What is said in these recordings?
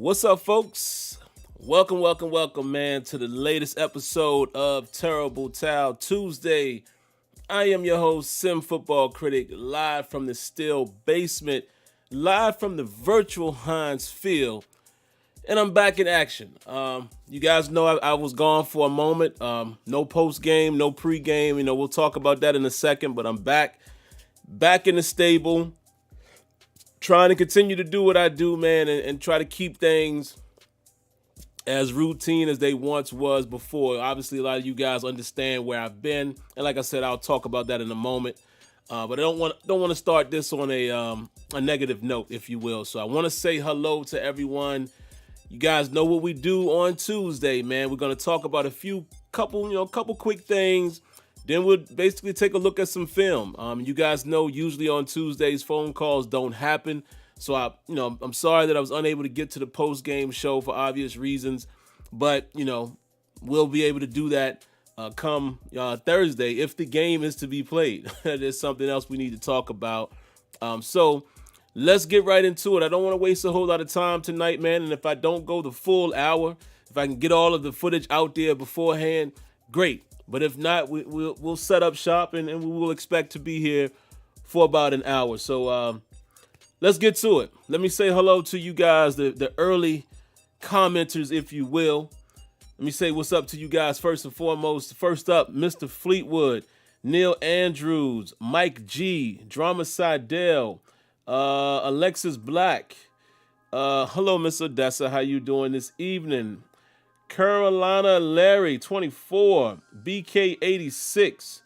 What's up, folks? Welcome, man, to the latest episode of Terrible Towel Tuesday. I am your host, SimFBallCritic, live from the steel basement, live from the virtual Heinz Field, and I'm back in action. You guys know I was gone for a moment. No post-game, no pre-game. We'll talk about that in a second, but I'm back in the stable, trying to continue to do what I do, man, and try to keep things as routine as they once was before. Obviously, a lot of you guys understand where I've been, and like I said, I'll talk about that in a moment. But I don't want to start this on a negative note, if you will. So I want to say hello to everyone. You guys know what we do on Tuesday, man. We're gonna talk about a couple quick things. Then we'll basically take a look at some film. You guys know usually on Tuesdays phone calls don't happen. So I'm sorry that I was unable to get to the post-game show for obvious reasons, but we'll be able to do that come Thursday if the game is to be played. There's something else we need to talk about. So let's get right into it. I don't want to waste a whole lot of time tonight, man. And if I don't go the full hour, if I can get all of the footage out there beforehand, great. But if not, we'll set up shop and we will expect to be here for about an hour. So let's get to it. Let me say hello to you guys, the early commenters, if you will. Let me say what's up to you guys first and foremost. First up, Mr. Fleetwood, Neil Andrews, Mike G, Drama Seidel, Alexis Black. Hello, Miss Odessa. How you doing this evening? Carolina Larry, 24, BK 86.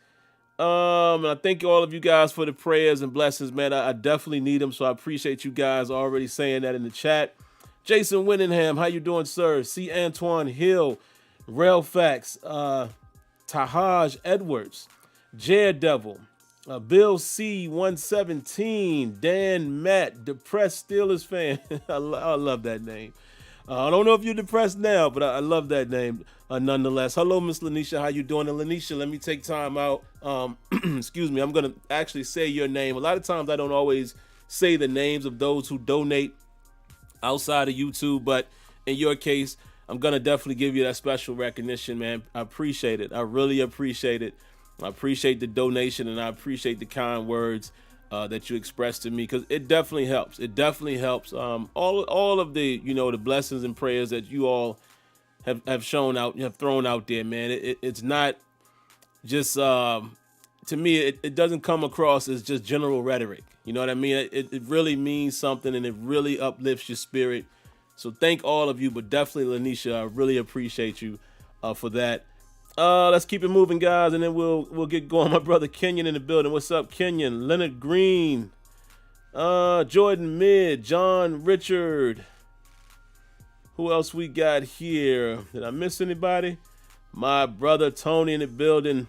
And I thank all of you guys for the prayers and blessings, man. I definitely need them, so I appreciate you guys already saying that in the chat. Jason Winningham, how you doing, sir? C. Antoine Hill, Railfax, Tahaj Edwards, Daredevil, Bill C. 117, Dan Matt, Depressed Steelers fan. I love that name. I don't know if you're depressed now, but I love that name nonetheless. Hello, Miss Lanisha. How you doing? And Lanisha, let me take time out. Excuse me. I'm going to actually say your name. A lot of times I don't always say the names of those who donate outside of YouTube, but in your case, I'm going to definitely give you that special recognition, man. I appreciate it. I really appreciate it. I appreciate the donation, and I appreciate the kind words that you expressed to me, because it definitely helps. It definitely helps. All of the the blessings and prayers that you all have shown out, have thrown out there, man. It's not just to me. It doesn't come across as just general rhetoric. You know what I mean? It really means something, and it really uplifts your spirit. So thank all of you, but definitely Lanisha, I really appreciate you for that. Let's keep it moving, guys, and then we'll get going. My brother Kenyon in the building. What's up, Kenyon? Leonard Green, Jordan Mid, John Richard. Who else we got here? Did I miss anybody? My brother Tony in the building.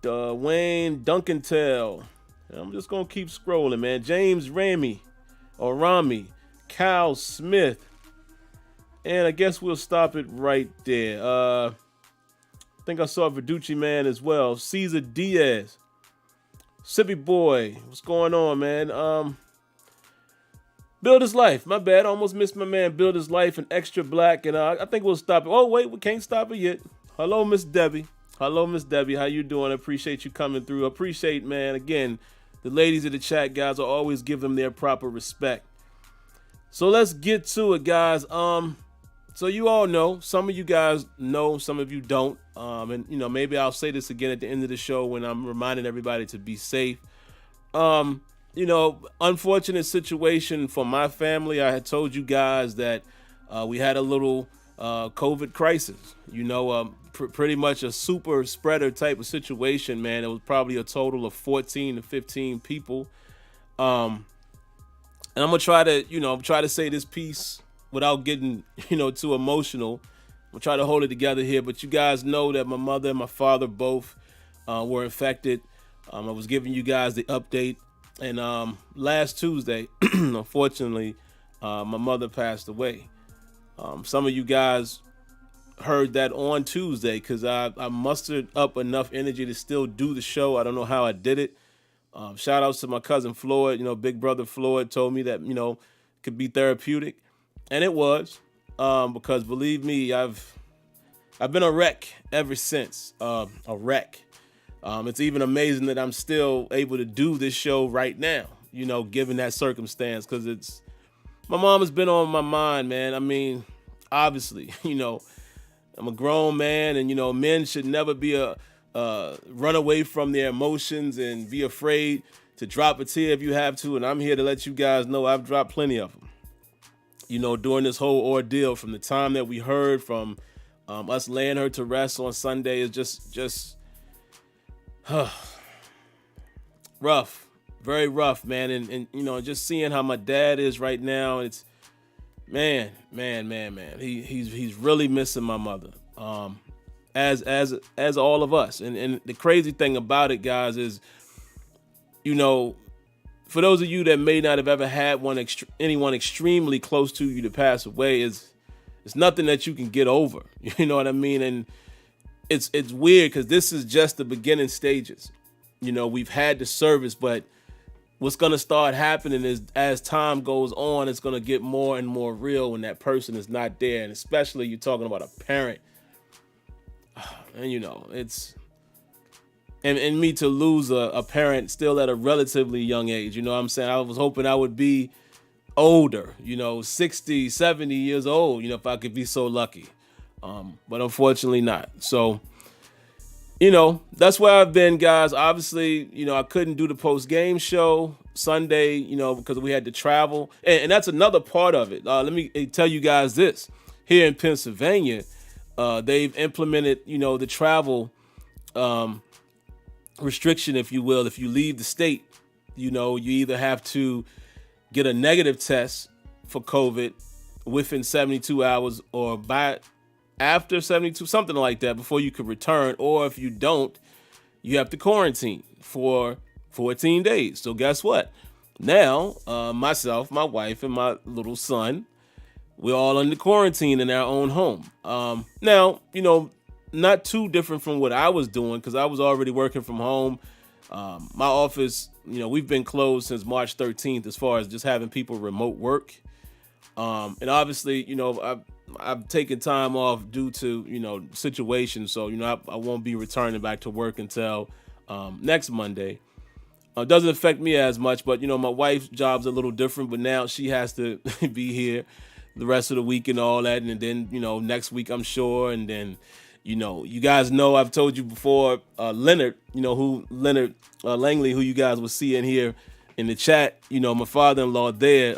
Wayne Duncantail. I'm just gonna keep scrolling, man. James Rami, Kyle Smith. And I guess we'll stop it right there. I think I saw Verducci Man as well. Caesar Diaz. Sippy Boy. What's going on, man? Build His Life. My bad. I almost missed my man Build His Life and Extra Black. And I think we'll stop it. Oh, wait. We can't stop it yet. Hello, Miss Debbie. Hello, Miss Debbie. How you doing? I appreciate you coming through. I appreciate, man. Again, the ladies in the chat, guys, I always give them their proper respect. So let's get to it, guys. So you all know, some of you guys know, some of you don't. And maybe I'll say this again at the end of the show when I'm reminding everybody to be safe. Unfortunate situation for my family. I had told you guys that we had a little COVID crisis. Pretty much a super spreader type of situation, man. It was probably a total of 14 to 15 people. And I'm gonna try to say this piece without getting, too emotional. We'll try to hold it together here, but you guys know that my mother and my father both were infected. I was giving you guys the update, and last Tuesday, unfortunately, my mother passed away. Some of you guys heard that on Tuesday because I mustered up enough energy to still do the show. I don't know how I did it. Shout outs to my cousin Floyd. Big brother Floyd told me that, could be therapeutic. And it was, because believe me, I've been a wreck ever since. A wreck. It's even amazing that I'm still able to do this show right now, given that circumstance, because my mom has been on my mind, man. I mean, obviously, I'm a grown man, and, men should never be run away from their emotions and be afraid to drop a tear if you have to. And I'm here to let you guys know I've dropped plenty of them, during this whole ordeal. From the time that we heard from us laying her to rest on Sunday is just rough, very rough, man. And just seeing how my dad is right now, it's man. He's really missing my mother, as all of us. And the crazy thing about it, guys, is for those of you that may not have ever had anyone extremely close to you to pass away, it's nothing that you can get over. You know what I mean? And it's weird because this is just the beginning stages. We've had the service, but what's going to start happening is as time goes on, it's going to get more and more real when that person is not there. And especially you're talking about a parent. And, it's... And me to lose a parent still at a relatively young age, what I'm saying? I was hoping I would be older, 60, 70 years old, if I could be so lucky. But unfortunately not. So, that's where I've been, guys. Obviously, I couldn't do the post-game show Sunday, because we had to travel. And that's another part of it. Let me tell you guys this. Here in Pennsylvania, they've implemented, the travel restriction, if you will. If you leave the state, you either have to get a negative test for COVID within 72 hours or after 72, something like that, before you could return. Or if you don't, you have to quarantine for 14 days. So guess what? Now, myself, my wife, and my little son, we're all under quarantine in our own home. Now, not too different from what I was doing, because I was already working from home. My office, we've been closed since March 13th as far as just having people remote work. And obviously, I've taken time off due to, situations. So, I won't be returning back to work until next Monday. It doesn't affect me as much, but, my wife's job's a little different, but now she has to be here the rest of the week and all that. And then, next week, I'm sure. And then, you guys know, I've told you before, Leonard Langley, who you guys will see in here in the chat, my father-in-law there,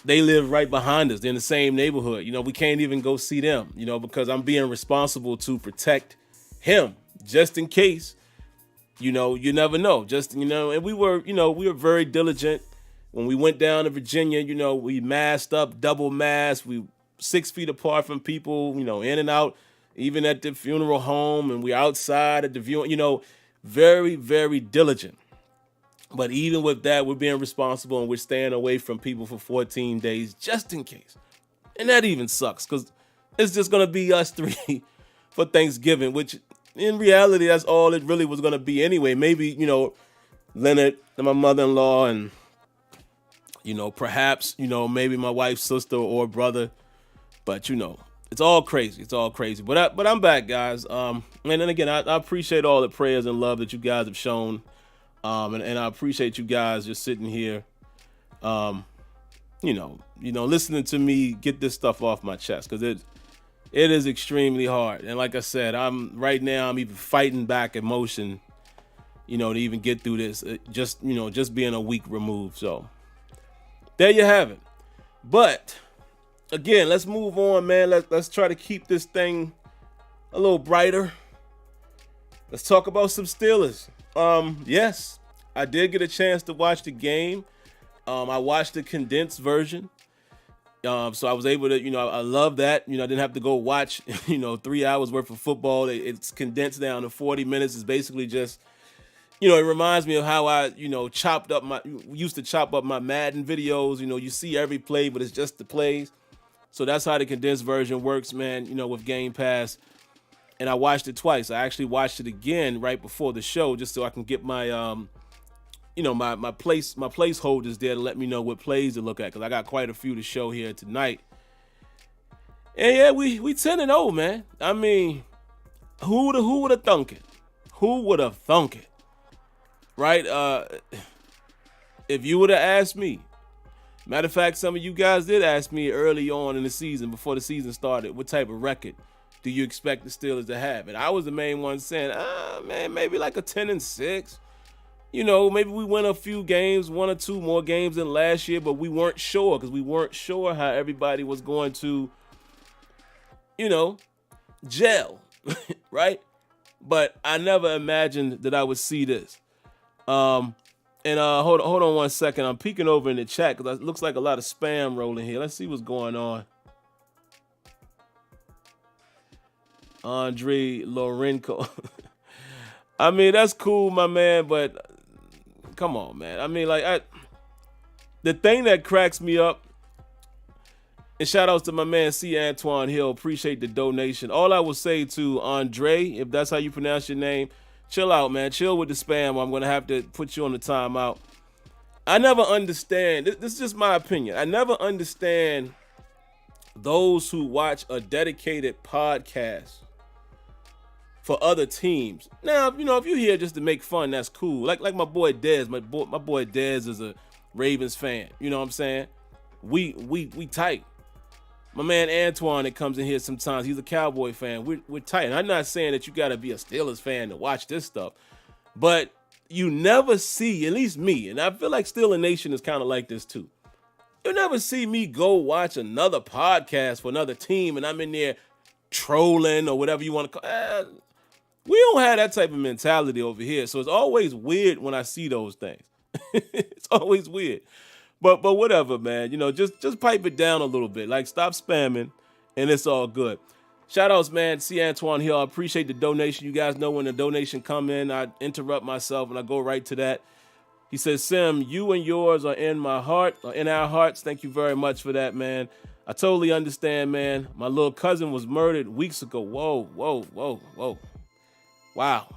they live right behind us. They're in the same neighborhood. We can't even go see them, because I'm being responsible to protect him just in case, you never know. And we were very diligent when we went down to Virginia. We masked up, double masked. We 6 feet apart from people, in and out, even at the funeral home, and we're outside at the viewing, very, very diligent. But even with that, we're being responsible and we're staying away from people for 14 days just in case. And that even sucks because it's just going to be us three for Thanksgiving, which in reality, that's all it really was going to be anyway. Maybe, Leonard and my mother-in-law and, perhaps, maybe my wife's sister or brother. But, it's all crazy. It's all crazy. But I'm back, guys. And then again, I appreciate all the prayers and love that you guys have shown. And I appreciate you guys just sitting here, listening to me get this stuff off my chest, because it is extremely hard. And like I said, I'm even fighting back emotion, to even get through this. Just being a week removed. So there you have it. But again, let's move on, man. Let's try to keep this thing a little brighter. Let's talk about some Steelers. Yes, I did get a chance to watch the game. I watched the condensed version. So I was able to, I love that. I didn't have to go watch, 3 hours worth of football. It's condensed down to 40 minutes. It's basically just, it reminds me of how I, used to chop up my Madden videos. You see every play, but it's just the plays. So that's how the condensed version works, man, with Game Pass. And I watched it twice. I actually watched it again right before the show just so I can get my my placeholders there to let me know what plays to look at, because I got quite a few to show here tonight. And yeah, we 10-0, man. I mean, who would have thunk it? Who would have thunk it? Right? If you would have asked me, matter of fact, some of you guys did ask me early on in the season, before the season started, what type of record do you expect the Steelers to have? And I was the main one saying, man, maybe like a 10-6. Maybe we win a few games, 1 or 2 more games than last year, but we weren't sure, because we weren't sure how everybody was going to, gel, right? But I never imagined that I would see this. Hold on 1 second. I'm peeking over in the chat because it looks like a lot of spam rolling here. Let's see what's going on. Andre Lorenko. I mean, that's cool, my man, but come on, man. I mean, the thing that cracks me up, and shout outs to my man C. Antoine Hill. Appreciate the donation. All I will say to Andre, if that's how you pronounce your name, chill out, man. Chill with the spam. I'm going to have to put you on the timeout. I never understand. This is just my opinion. I never understand those who watch a dedicated podcast for other teams. Now, if you're here just to make fun, that's cool. Like my boy Dez. My boy Dez is a Ravens fan. You know what I'm saying? We tight. My man Antoine that comes in here sometimes, he's a Cowboy fan. We're tight. And I'm not saying that you got to be a Steelers fan to watch this stuff, but you never see, at least me, and I feel like Steeler Nation is kind of like this too. You never see me go watch another podcast for another team and I'm in there trolling or whatever you want to call it. We don't have that type of mentality over here. So it's always weird when I see those things. It's always weird. But whatever, man. Just pipe it down a little bit. Like, stop spamming, and it's all good. Shout-outs, man. C. Antoine Hill. I appreciate the donation. You guys know when the donation come in, I interrupt myself, and I go right to that. He says, Sim, you and yours are in my heart, or in our hearts. Thank you very much for that, man. I totally understand, man. My little cousin was murdered weeks ago. Whoa. Wow.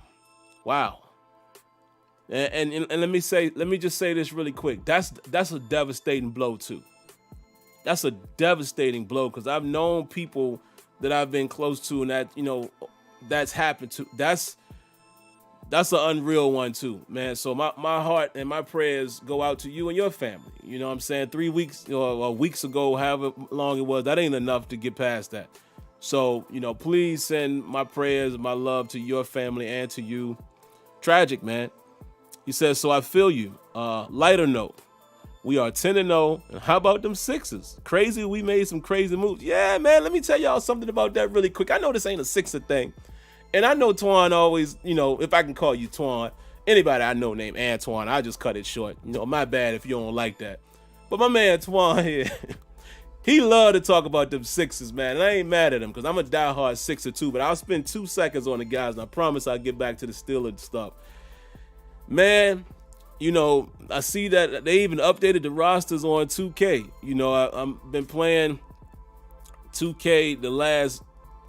And let me just say this really quick. That's a devastating blow too. That's a devastating blow, because I've known people that I've been close to, and that that's happened to. That's an unreal one too, man. So my heart and my prayers go out to you and your family. You know what I'm saying? 3 weeks or weeks ago, however long it was, that ain't enough to get past that. So please send my prayers, my love to your family and to you. Tragic, man. He says, so I feel you. Lighter note, we are 10-0, and how about them Sixers? Crazy, we made some crazy moves. Yeah, man, let me tell y'all something about that really quick. I know this ain't a Sixer thing, and I know Twan always, if I can call you Twan, anybody I know named Antoine, I just cut it short. My bad if you don't like that. But my man Twan here, he loved to talk about them Sixers, man, and I ain't mad at him, because I'm a diehard Sixer too, but I'll spend 2 seconds on the guys, and I promise I'll get back to the Steelers stuff. Man, I see that they even updated the rosters on 2K. I've been playing 2K the last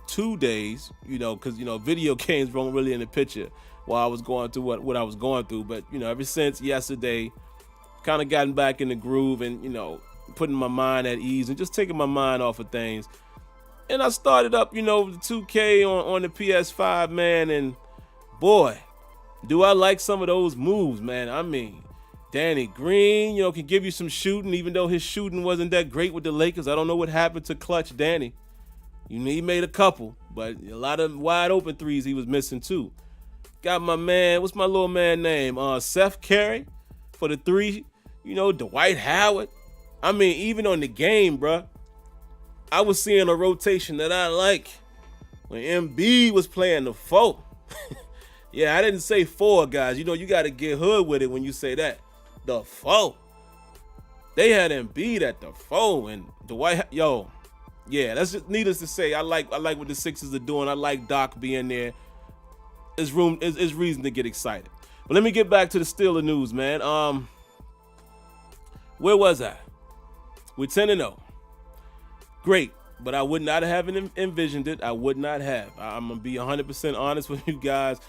2 days, because, video games weren't really in the picture while I was going through what I was going through. But, ever since yesterday, kind of gotten back in the groove and, putting my mind at ease and just taking my mind off of things. And I started up, the 2K on the PS5, man, and boy, do I like some of those moves, man. I mean, Danny Green, can give you some shooting, even though his shooting wasn't that great with the Lakers. I don't know what happened to Clutch Danny. He made a couple, but a lot of wide open threes he was missing too. Got my man, what's my little man name? Seth Curry for the 3. Dwight Howard. I mean, even on the game, bruh, I was seeing a rotation that I like when Embiid was playing the 4. Yeah, I didn't say 4, guys. You got to get hood with it when you say that. The 4. They had Embiid at the 4 and Dwight. Yeah, that's just needless to say. I like what the Sixers are doing. I like Doc being there. There's reason to get excited. But let me get back to the Steelers news, man. Where was I? We're 10-0. Great, but I would not have envisioned it. I would not have. I'm gonna be 100% honest with you guys.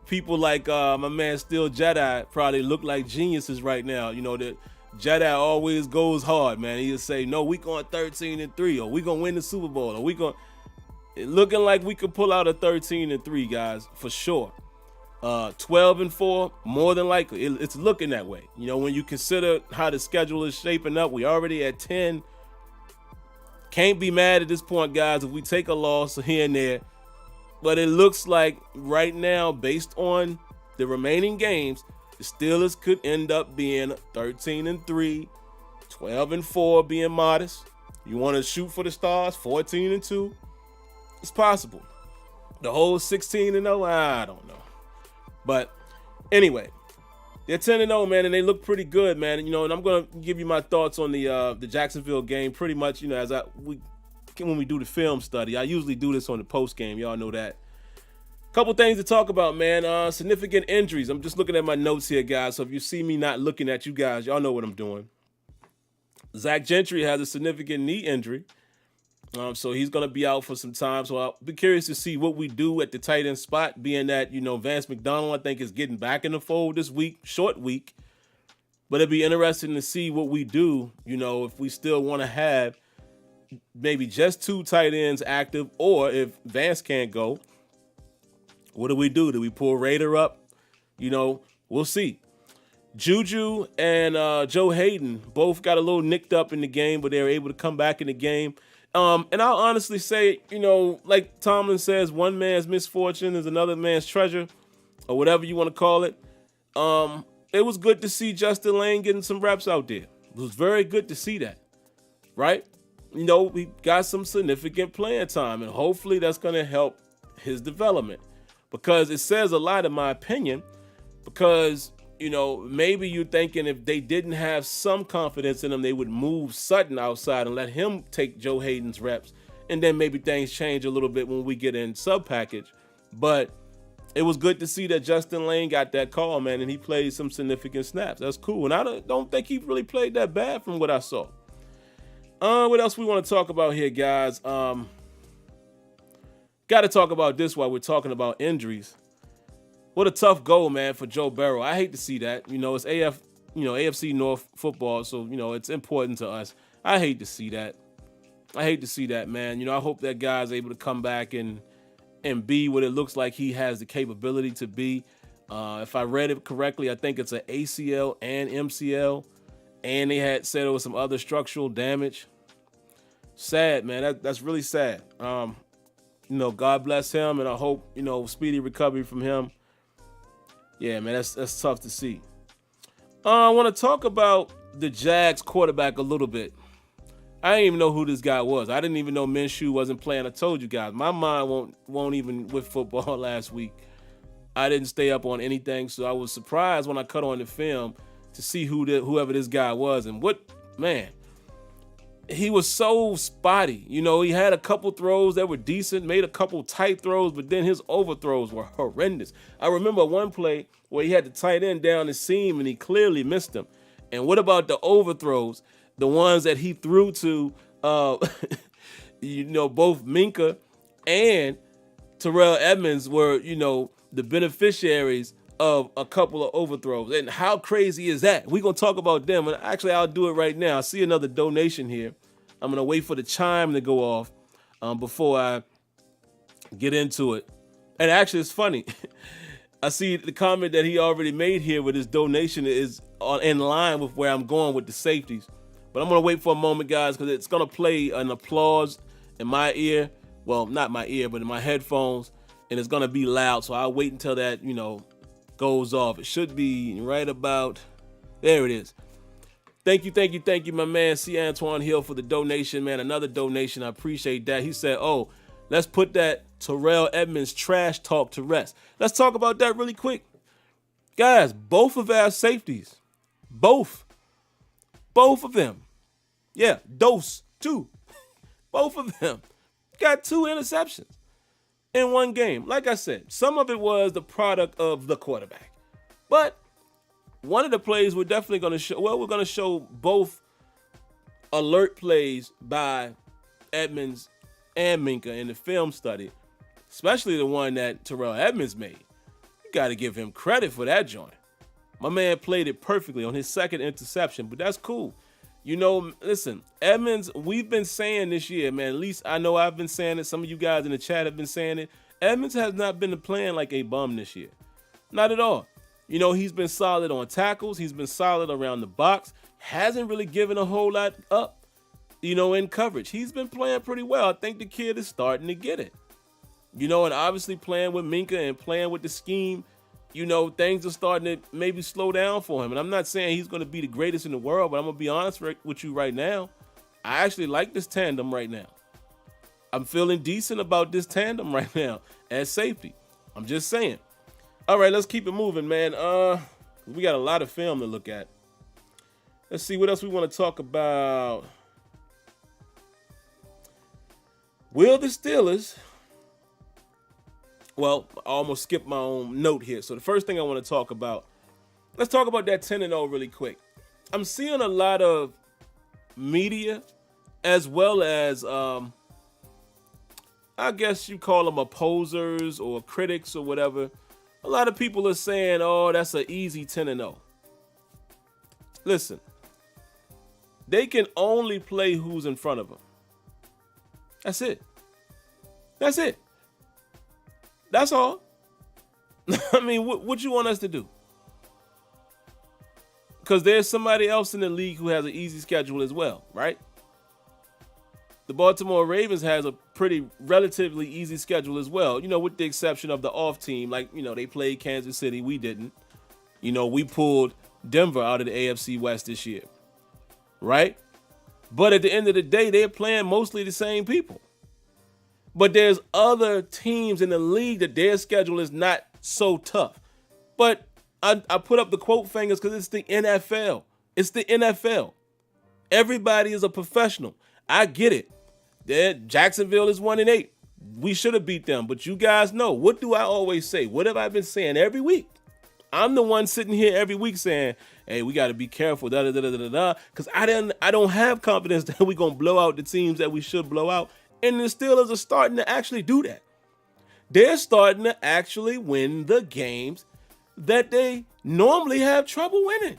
people like my man Still Jedi probably look like geniuses right now. You know, that Jedi always goes hard, man. He'll say, no, we going 13-3, or we going to win the Super Bowl, or we going looking like we could pull out a 13-3, guys, for sure. 12-4, more than likely. It's looking that way. You know, when you consider how the schedule is shaping up, we already at 10. Can't be mad at this point, guys, if we take a loss here and there. But it looks like right now, based on the remaining games, the Steelers could end up being 13-3, 12-4 being modest. You want to shoot for the stars, 14-2. It's possible. The whole 16-0, I don't know. But anyway, they're 10-0, man, and they look pretty good, man. You know, and I'm gonna give you my thoughts on the Jacksonville game, pretty much. You know, when we do the film study, I usually do this on the post game. Y'all know that. Couple things to talk about, man. Significant injuries. I'm just looking at my notes here, guys. So if you see me not looking at you guys, y'all know what I'm doing. Zach Gentry has a significant knee injury. So he's going to be out for some time. So I'll be curious to see what we do at the tight end spot, being that, you know, Vance McDonald, I think, is getting back in the fold this week, short week. But it'd be interesting to see what we do, you know, if we still want to have maybe just 2 tight ends active, or if Vance can't go, what do we do? Do we pull Rader up? You know, we'll see. Juju and Joe Hayden both got a little nicked up in the game, but they were able to come back in the game. And I'll honestly say, you know, like Tomlin says, one man's misfortune is another man's treasure, or whatever you want to call it. It was good to see Justin Lane getting some reps out there. It was very good to see that, right? You know, we got some significant playing time, and hopefully that's going to help his development, because it says a lot, in my opinion, because, you know, maybe you're thinking if they didn't have some confidence in him, they would move Sutton outside and let him take Joe Hayden's reps. And then maybe things change a little bit when we get in sub package. But it was good to see that Justin Lane got that call, man, and he played some significant snaps. That's cool. And I don't think he really played that bad from what I saw. What else we want to talk about here, guys? Got to talk about this while we're talking about injuries. What a tough goal, man, for Joe Burrow. I hate to see that. You know, it's AFC North football, so, you know, it's important to us. I hate to see that. Man. You know, I hope that guy's able to come back and be what it looks like he has the capability to be. If I read it correctly, I think it's an ACL and MCL, and they had said there was some other structural damage. Sad, man. That's really sad. You know, God bless him, and I hope, you know, speedy recovery from him. Yeah, man, that's tough to see. I want to talk about the Jags quarterback a little bit. I didn't even know who this guy was. I didn't even know Minshew wasn't playing. I told you guys, my mind won't even with football last week. I didn't stay up on anything, so I was surprised when I cut on the film to see whoever this guy was. And what, man, he was so spotty. You know, he had a couple throws that were decent, made a couple tight throws, but then his overthrows were horrendous. I remember one play where he had the tight end down the seam and he clearly missed him. And what about the overthrows? The ones that he threw to, you know, both Minka and Terrell Edmonds were, you know, the beneficiaries of a couple of overthrows. And how crazy is that? We're going to talk about them. And actually, I'll do it right now. I see another donation here. I'm going to wait for the chime to go off before I get into it. And actually, it's funny. I see the comment that he already made here with his donation is in line with where I'm going with the safeties. But I'm going to wait for a moment, guys, because it's going to play an applause in my ear. Well, not my ear, but in my headphones. And it's going to be loud. So I'll wait until that, you know, goes off. It should be right about, there it is. Thank you, my man, C. Antoine Hill, for the donation, man. Another donation. I appreciate that. He said, oh, let's put that Terrell Edmonds trash talk to rest. Let's talk about that really quick. Guys, both of our safeties, both of them. Yeah, those two. Both of them got 2 interceptions in one game. Like I said, some of it was the product of the quarterback. But one of the plays we're definitely going to show, well, we're going to show both alert plays by Edmonds and Minka in the film study, especially the one that Terrell Edmonds made. got to give him credit for that joint. My man played it perfectly on his second interception, but that's cool. Listen, Edmonds, we've been saying this year, man, at least I know I've been saying it. Some of you guys in the chat have been saying it. Edmonds has not been playing like a bum this year. Not at all. He's been solid on tackles. He's been solid around the box. Hasn't really given a whole lot up, in coverage. He's been playing pretty well. I think the kid is starting to get it. And obviously playing with Minka and playing with the scheme, things are starting to maybe slow down for him. And I'm not saying he's going to be the greatest in the world, but I'm going to be honest with you right now. I actually like this tandem right now. I'm feeling decent about this tandem right now at safety. I'm just saying. All right, let's keep it moving, man. We got a lot of film to look at. Let's see what else we want to talk about. Will the Steelers... Well, I almost skipped my own note here. So the first thing I want to talk about, let's talk about that 10-0 really quick. I'm seeing a lot of media as well as, I guess you call them opposers or critics or whatever. A lot of people are saying, oh, that's an easy 10-0. Listen, they can only play who's in front of them. That's it. That's it. That's all. I mean, what you want us to do? Because there's somebody else in the league who has an easy schedule as well, right? The Baltimore Ravens has a pretty relatively easy schedule as well, with the exception of the off team. Like, they played Kansas City. We didn't. We pulled Denver out of the AFC West this year, right? But at the end of the day, they're playing mostly the same people. But there's other teams in the league that their schedule is not so tough. But I put up the quote fingers because it's the NFL. It's the NFL. Everybody is a professional. I get it. Jacksonville is 1-8. We should have beat them. But you guys know, what do I always say? What have I been saying every week? I'm the one sitting here every week saying, hey, we got to be careful, because I don't have confidence that we're going to blow out the teams that we should blow out. And the Steelers are starting to actually do that. They're starting to actually win the games that they normally have trouble winning.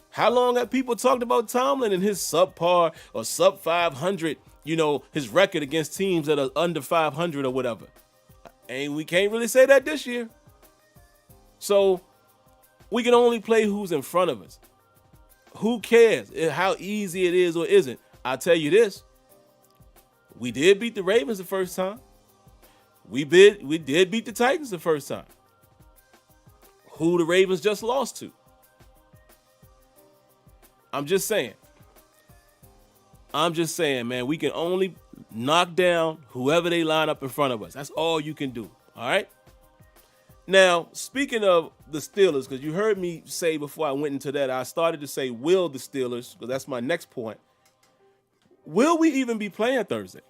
How long have people talked about Tomlin and his subpar or sub 500, his record against teams that are under 500 or whatever? And we can't really say that this year. So we can only play who's in front of us. Who cares how easy it is or isn't? I'll tell you this. We did beat the Ravens the first time. We did beat the Titans the first time. Who the Ravens just lost to. I'm just saying, man, we can only knock down whoever they line up in front of us. That's all you can do. All right. Now, speaking of the Steelers, because you heard me say before I went into that, I started to say, will the Steelers, because that's my next point. Will we even be playing Thursday?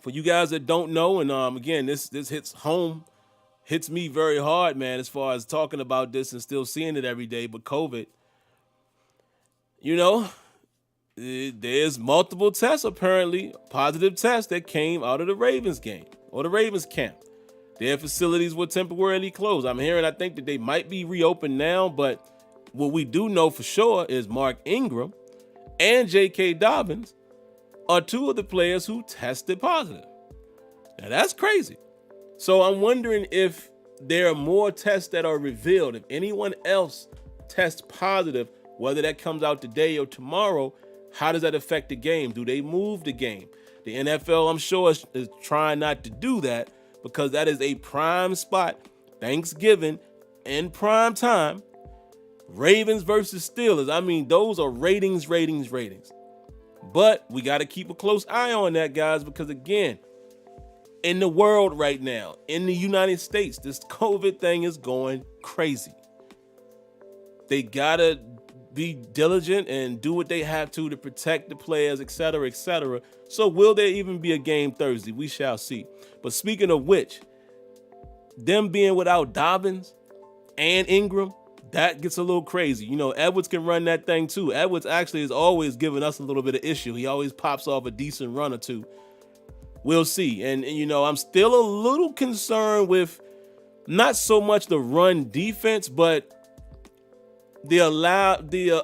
For you guys that don't know, and again, this hits me very hard, man, as far as talking about this and still seeing it every day, but COVID, there's multiple tests, apparently, positive tests that came out of the Ravens game or the Ravens camp. Their facilities were temporarily closed. I think that they might be reopened now, but what we do know for sure is Mark Ingram and J.K. Dobbins are two of the players who tested positive. Now, that's crazy. So I'm wondering if there are more tests that are revealed. If anyone else tests positive, whether that comes out today or tomorrow, how does that affect the game? Do they move the game? The NFL, I'm sure, is trying not to do that because that is a prime spot. Thanksgiving in prime time. Ravens versus Steelers. Those are ratings. But we got to keep a close eye on that, guys, because, again, in the world right now, in the United States, this COVID thing is going crazy. They got to be diligent and do what they have to protect the players, et cetera, et cetera. So will there even be a game Thursday? We shall see. But speaking of which, them being without Dobbins and Ingram, that gets a little crazy. Edwards can run that thing too. Edwards actually is always giving us a little bit of issue. He always pops off a decent run or two. We'll see. And I'm still a little concerned with not so much the run defense, but the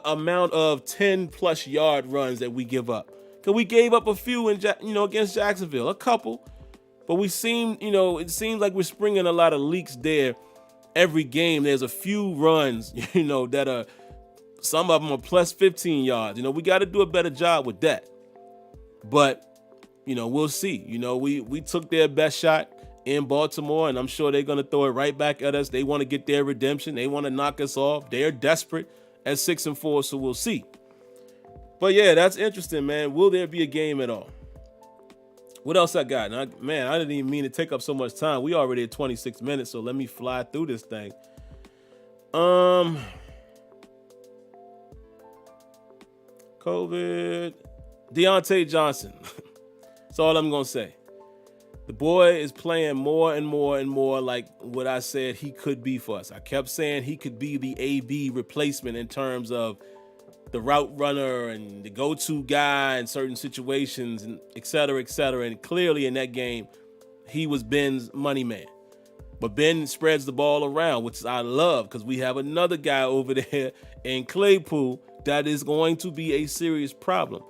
amount of 10+ yard runs that we give up. Because we gave up a few against Jacksonville, a couple, but it seems like we're springing a lot of leaks there. Every game, there's a few runs, that are, some of them are plus 15 yards. We got to do a better job with that. But, we'll see. We took their best shot in Baltimore, and I'm sure they're going to throw it right back at us. They want to get their redemption. They want to knock us off. They're desperate at 6-4, so we'll see. But yeah, that's interesting, man. Will there be a game at all? What else I got? I didn't even mean to take up so much time. We already at 26 minutes, so let me fly through this thing. COVID. Deontay Johnson. That's all I'm going to say. The boy is playing more and more and more like what I said he could be for us. I kept saying he could be the AB replacement in terms of the route runner and the go-to guy in certain situations, and et cetera, et cetera. And clearly in that game, he was Ben's money man. But Ben spreads the ball around, which I love, because we have another guy over there in Claypool that is going to be a serious problem.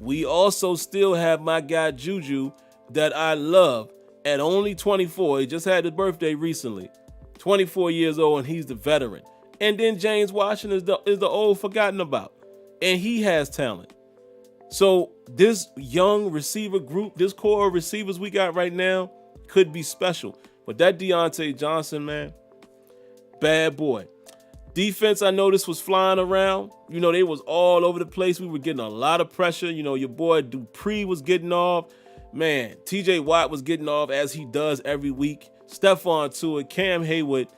We also still have my guy Juju that I love at only 24. He just had his birthday recently. 24 years old, and he's the veteran. And then James Washington is the old forgotten about. And he has talent. So this young receiver group, this core of receivers we got right now could be special. But that Deontay Johnson, man, bad boy. Defense, I noticed, was flying around. They was all over the place. We were getting a lot of pressure. Your boy Dupree was getting off. Man, TJ Watt was getting off as he does every week. Stephon Tuitt, Cam Hayward,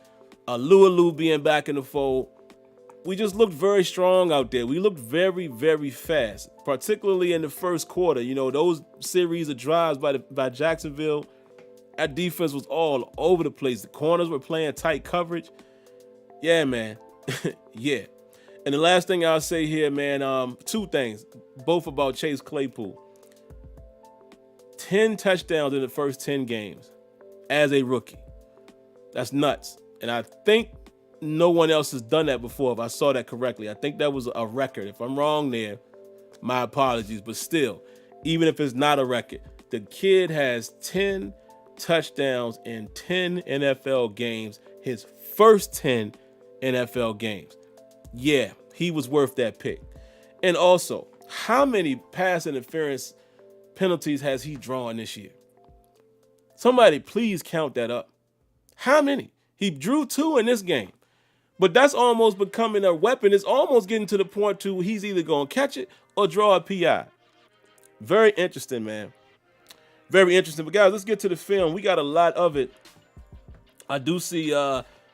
Alualu being back in the fold. We just looked very strong out there. We looked very, very fast, particularly in the first quarter. Those series of drives by Jacksonville, our defense was all over the place. The corners were playing tight coverage. Yeah, man. Yeah. And the last thing I'll say here, man, two things, both about Chase Claypool. 10 touchdowns in the first 10 games as a rookie. That's nuts. And I think no one else has done that before, if I saw that correctly. I think that was a record. If I'm wrong there, my apologies. But still, even if it's not a record, the kid has 10 touchdowns in 10 NFL games, his first 10 NFL games. Yeah, he was worth that pick. And also, how many pass interference penalties has he drawn this year? Somebody please count that up. How many? He drew 2 in this game. But that's almost becoming a weapon. It's almost getting to the point to he's either going to catch it or draw a PI. Very interesting, man. Very interesting. But guys, let's get to the film. We got a lot of it. I do see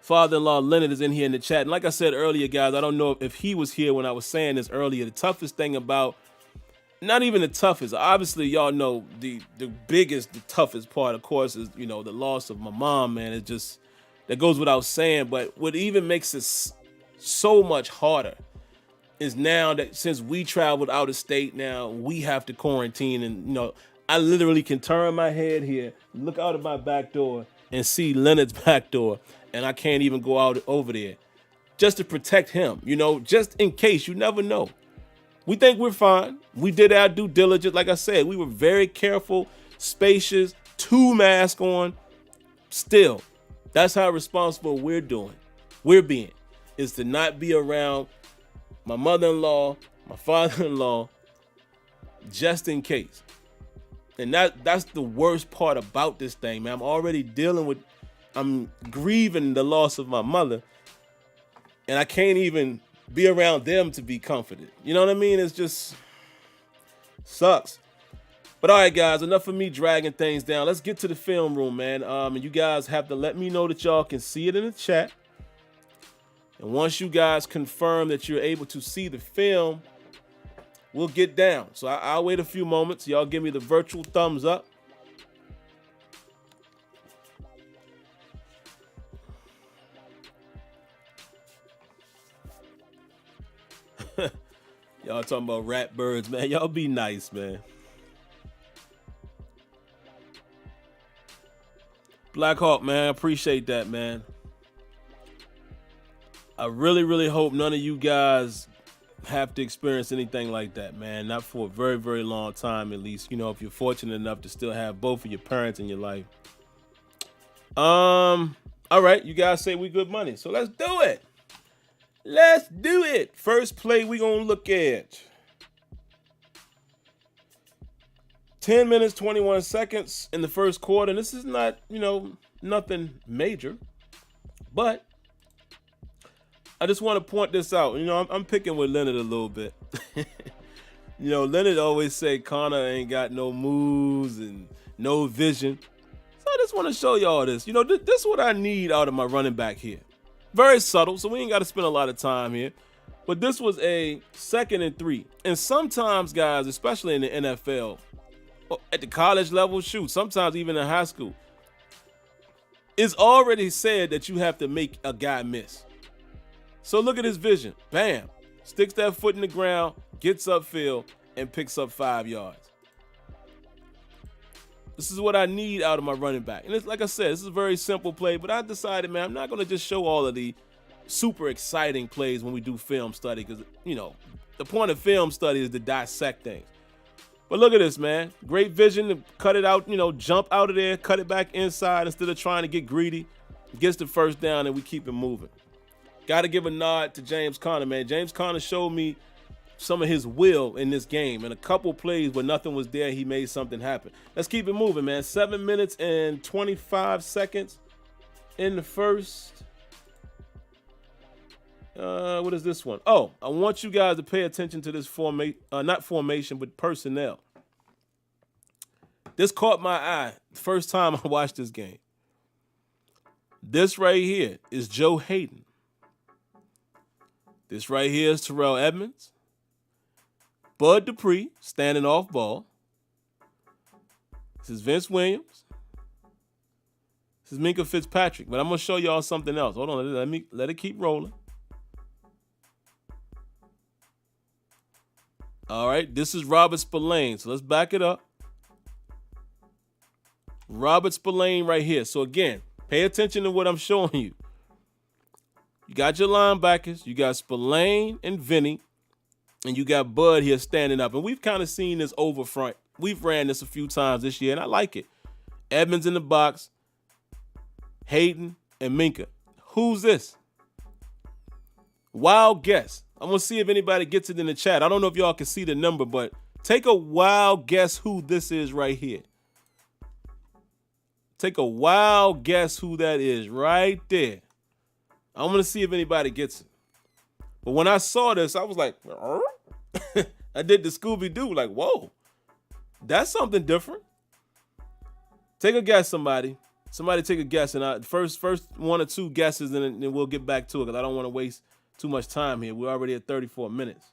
father-in-law Leonard is in here in the chat. And like I said earlier, guys, I don't know if he was here when I was saying this earlier. The toughest thing about, not even the toughest, obviously y'all know the toughest part, of course, is, the loss of my mom, man. It just, that goes without saying. But what even makes it so much harder is now that since we traveled out of state, now we have to quarantine. And, I literally can turn my head here, look out of my back door, and see Leonard's back door. And I can't even go out over there just to protect him, just in case. You never know. We think we're fine. We did our due diligence. Like I said, we were very careful, spacious, 2 masks on. Still, that's how responsible we're being, is to not be around my mother-in-law, my father-in-law, just in case. And that's the worst part about this thing, man. I'm already I'm grieving the loss of my mother, and I can't even be around them to be comforted. You know what I mean? It's just sucks. But all right, guys, enough of me dragging things down. Let's get to the film room, man. And you guys have to let me know that y'all can see it in the chat. And once you guys confirm that you're able to see the film, we'll get down. So I'll wait a few moments. Y'all give me the virtual thumbs up. Y'all talking about rat birds, man. Y'all be nice, man. Black Hawk, man, I appreciate that, man. I really, really hope none of you guys have to experience anything like that, man. Not for a very, very long time, at least. You know, if you're fortunate enough to still have both of your parents in your life. All right, you guys say we good money, so let's do it. Let's do it. First play we gonna look at. 10 minutes, 21 seconds in the first quarter. And this is not, nothing major, but I just want to point this out. I'm picking with Leonard a little bit. Leonard always say Connor ain't got no moves and no vision. So I just want to show y'all this. This is what I need out of my running back here. Very subtle, so we ain't got to spend a lot of time here. But this was a 2nd and 3. And sometimes, guys, especially in the NFL, at the college level, sometimes even in high school, it's already said that you have to make a guy miss. So look at his vision. Bam. Sticks that foot in the ground, gets upfield, and picks up 5 yards. This is what I need out of my running back. And it's, like I said, this is a very simple play, but I decided, man, I'm not going to just show all of the super exciting plays when we do film study because, the point of film study is to dissect things. But look at this, man. Great vision to cut it out, jump out of there, cut it back inside instead of trying to get greedy. Gets the first down, and we keep it moving. Got to give a nod to James Conner, man. James Conner showed me some of his will in this game. And a couple plays where nothing was there, he made something happen. Let's keep it moving, man. 7 minutes and 25 seconds in the first. What is this one? Oh, I want you guys to pay attention to this not formation, but personnel. This caught my eye the first time I watched this game. This right here is Joe Hayden. This right here is Terrell Edmonds. Bud Dupree standing off ball. This is Vince Williams. This is Minkah Fitzpatrick. But I'm going to show y'all something else. Hold on. Let it keep rolling. All right. This is Robert Spillane. So let's back it up. Robert Spillane right here. So again, pay attention to what I'm showing you. You got your linebackers. You got Spillane and Vinny. And you got Bud here standing up. And we've kind of seen this over front. We've ran this a few times this year, and I like it. Edmonds in the box. Hayden and Minkah. Who's this? Wild guess. I'm going to see if anybody gets it in the chat. I don't know if y'all can see the number, but take a wild guess who this is right here. Take a wild guess who that is right there. I'm going to see if anybody gets it. But when I saw this, I was like, I did the Scooby-Doo, like, whoa, that's something different. Take a guess, somebody. Somebody take a guess, and first 1 or 2 guesses, and then we'll get back to it because I don't want to waste too much time here. We're already at 34 minutes.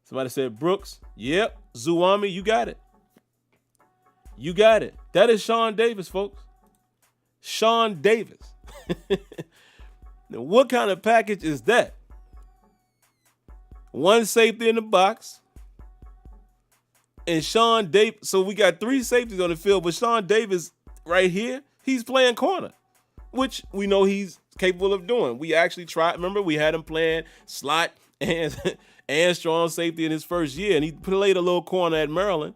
Somebody said Brooks. Yep. Zuami, you got it. You got it. That is Sean Davis, folks. Sean Davis. Now, what kind of package is that? 1 safety in the box. And Sean Davis. So we got 3 safeties on the field, but Sean Davis right here, he's playing corner, which we know he's capable of doing. We actually tried. Remember, we had him playing slot and strong safety in his first year, and he played a little corner at Maryland.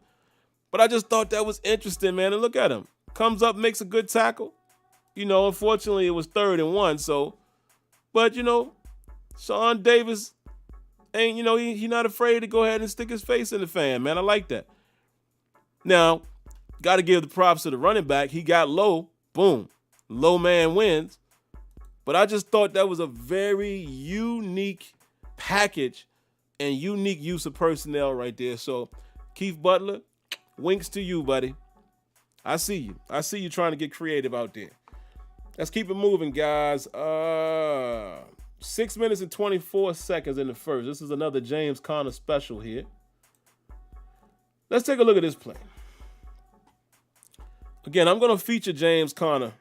But I just thought that was interesting, man. And look at him. Comes up, makes a good tackle. Unfortunately, it was 3rd and 1. But Sean Davis ain't, he not afraid to go ahead and stick his face in the fan, man. I like that. Now, got to give the props to the running back. He got low. Boom. Low man wins. But I just thought that was a very unique package and unique use of personnel right there. So, Keith Butler, winks to you, buddy. I see you. I see you trying to get creative out there. Let's keep it moving, guys. 6 minutes and 24 seconds in the first. This is another James Conner special here. Let's take a look at this play. Again, I'm going to feature James Conner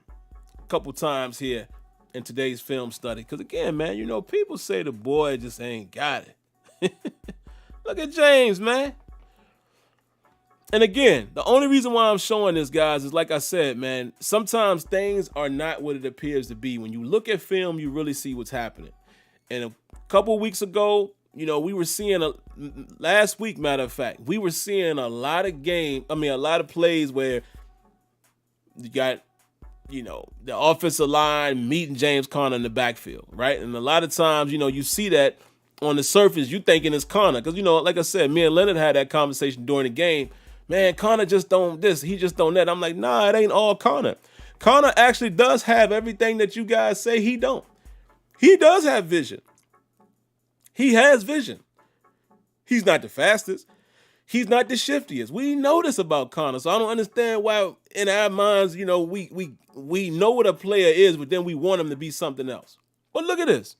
a couple times here in today's film study. Because, again, man, people say the boy just ain't got it. Look at James, man. And again, the only reason why I'm showing this, guys, is like I said, man, sometimes things are not what it appears to be. When you look at film, you really see what's happening. And a couple weeks ago, we were seeing last week, matter of fact, we were seeing a lot of plays where you got, the offensive line meeting James Conner in the backfield, right? And a lot of times, you see that on the surface, you thinking it's Conner. Because, like I said, me and Leonard had that conversation during the game. Man, Conner just don't this, he just don't that. I'm like, nah, it ain't all Conner. Conner actually does have everything that you guys say he don't. He does have vision. He has vision. He's not the fastest. He's not the shiftiest. We know this about Conner, so I don't understand why in our minds, we know what a player is, but then we want him to be something else. But look at this.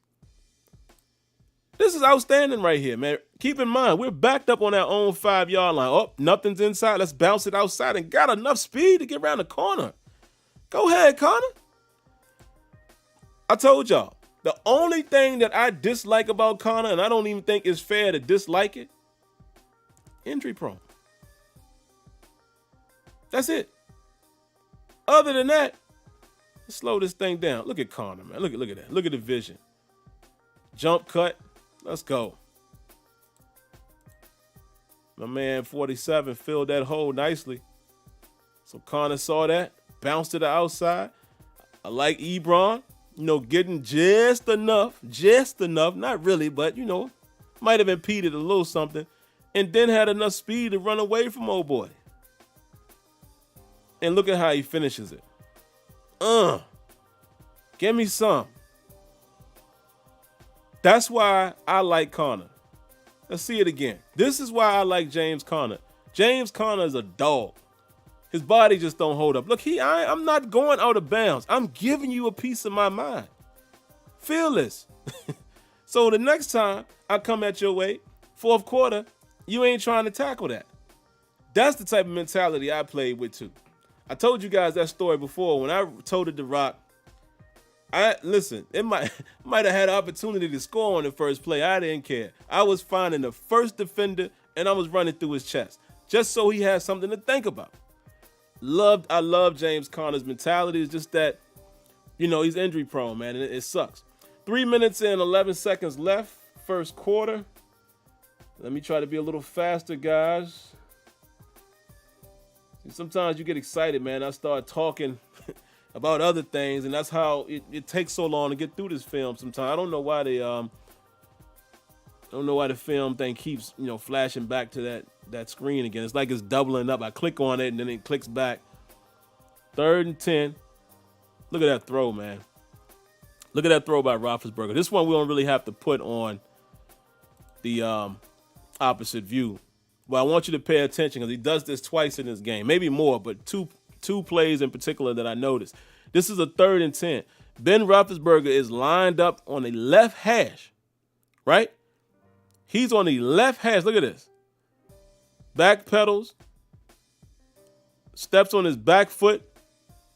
This is outstanding right here, man. Keep in mind, we're backed up on our own 5-yard line. Oh, nothing's inside. Let's bounce it outside and got enough speed to get around the corner. Go ahead, Conner. I told y'all, the only thing that I dislike about Conner, and I don't even think it's fair to dislike it, injury prone. That's it. Other than that, let's slow this thing down. Look at Conner, man. Look at that. Look at the vision. Jump cut. Let's go. My man 47 filled that hole nicely. So Conner saw that, bounced to the outside. I like Ebron, getting just enough, not really, but, might have impeded a little something, and then had enough speed to run away from old boy. And look at how he finishes it. Give me some. That's why I like Conner. Let's see it again. This is why I like James Conner. James Conner is a dog. His body just don't hold up. Look, I'm not going out of bounds. I'm giving you a piece of my mind. Feel this. So the next time I come at your way, fourth quarter, you ain't trying to tackle that. That's the type of mentality I played with too. I told you guys that story before when I toted the rock. It might have had an opportunity to score on the first play. I didn't care. I was finding the first defender and I was running through his chest just so he had something to think about. I love James Conner's mentality. It's just that, he's injury prone, man, and it sucks. 3 minutes and 11 seconds left, first quarter. Let me try to be a little faster, guys. Sometimes you get excited, man. I start talking about other things, and that's how it takes so long to get through this film sometimes. I don't know why the film thing keeps, flashing back to that screen again. It's like it's doubling up. I click on it and then it clicks back. 3rd and 10. Look at that throw, man. Look at that throw by Roethlisberger. This one we don't really have to put on the opposite view. But I want you to pay attention because he does this twice in this game. Maybe more, but two plays in particular that I noticed. This is a 3rd and 10. Ben Roethlisberger is lined up on the left hash, right? He's on the left hash. Look at this. Back pedals. Steps on his back foot.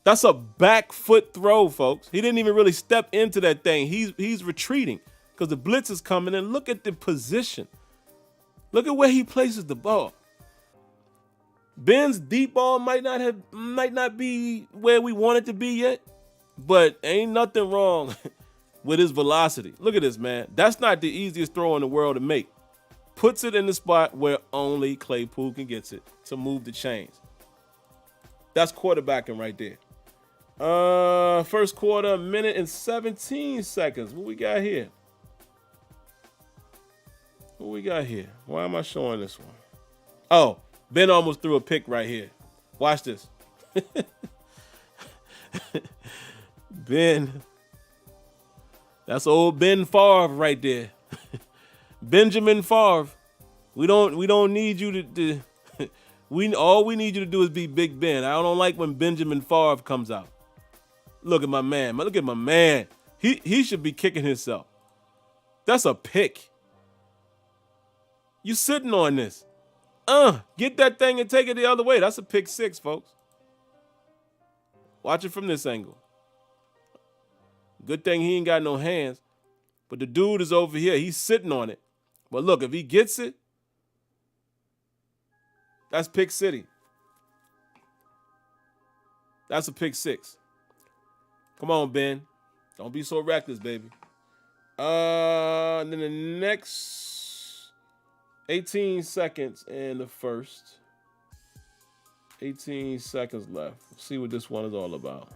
That's a back foot throw, folks. He didn't even really step into that thing. He's retreating because the blitz is coming in. Look at the position. Look at where he places the ball. Ben's deep ball might not be where we want it to be yet, but ain't nothing wrong with his velocity. Look at this, man. That's not the easiest throw in the world to make. Puts it in the spot where only Claypool can get it to move the chains. That's quarterbacking right there. First quarter, 1 minute and 17 seconds. What we got here? Why am I showing this one? Oh, Ben almost threw a pick right here. Watch this. Ben. That's old Ben Favre right there. Benjamin Favre. We don't need you to all we need you to do is be Big Ben. I don't like when Benjamin Favre comes out. Look at my man. Look at my man. He should be kicking himself. That's a pick. You sitting on this. Get that thing and take it the other way. That's a pick 6, folks. Watch it from this angle. Good thing he ain't got no hands. But the dude is over here. He's sitting on it. But look, if he gets it, That's pick city. That's a pick six. Come on, Ben. Don't be so reckless, baby. And then the next 18 seconds in the first. 18 seconds left. Let's see what this one is all about.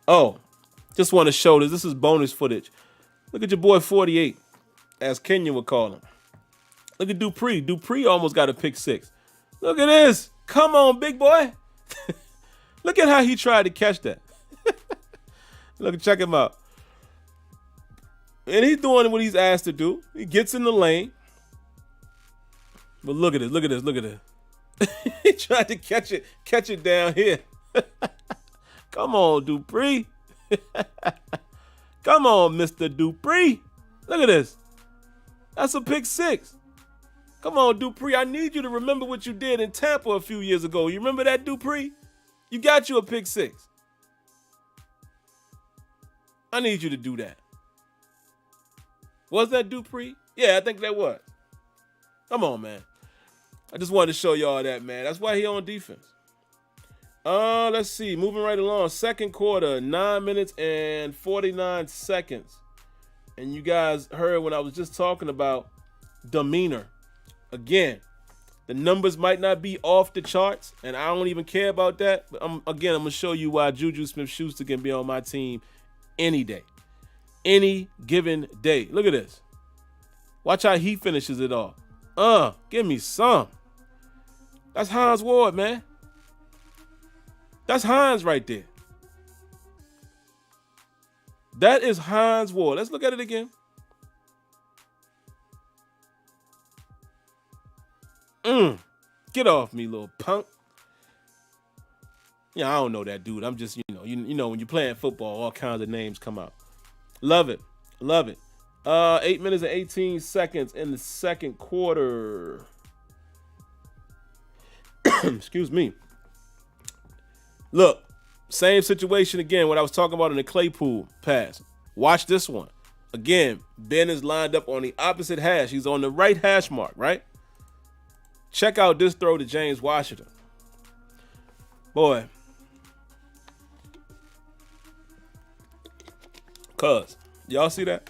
Oh, just want to show this. This is bonus footage. Look at your boy 48, as Kenya would call him. Look at Dupree. Dupree almost got a pick six. Look at this. Come on, big boy. Look at how he tried to catch that. Look, check him out. And he's doing what he's asked to do. He gets in the lane. But look at this. Look at this. Look at this. He tried to catch it down here. Come on, Dupree. Come on, Mr. Dupree. Look at this. That's a pick six. Come on, Dupree. I need you to remember what you did in Tampa a few years ago. You remember that, Dupree? You got you a pick six. I need you to do that. Was that Dupree? Yeah, I think that was. Come on, man. I just wanted to show y'all that, man. That's why he on defense. Let's see. Moving right along. Second quarter, 9 minutes and 49 seconds. And you guys heard when I was just talking about demeanor. Again, the numbers might not be off the charts, and I don't even care about that. But I'm going to show you why Juju Smith-Schuster can be on my team any day. Any given day. Look at this. Watch how he finishes it off. Give me some. That's Hines Ward, man. That's Hines right there. That is Hines Ward. Let's look at it again. Get off me, little punk. Yeah, I don't know that dude. I'm just, you know, when you're playing football, all kinds of names come out. Love it. Love it. 8 minutes and 18 seconds in the second quarter. Excuse me. Look, same situation again, what I was talking about in the Claypool pass. Watch this one. Again, Ben is lined up on the opposite hash. He's on the right hash mark, right? Check out this throw to James Washington. Boy. Cuz, y'all see that?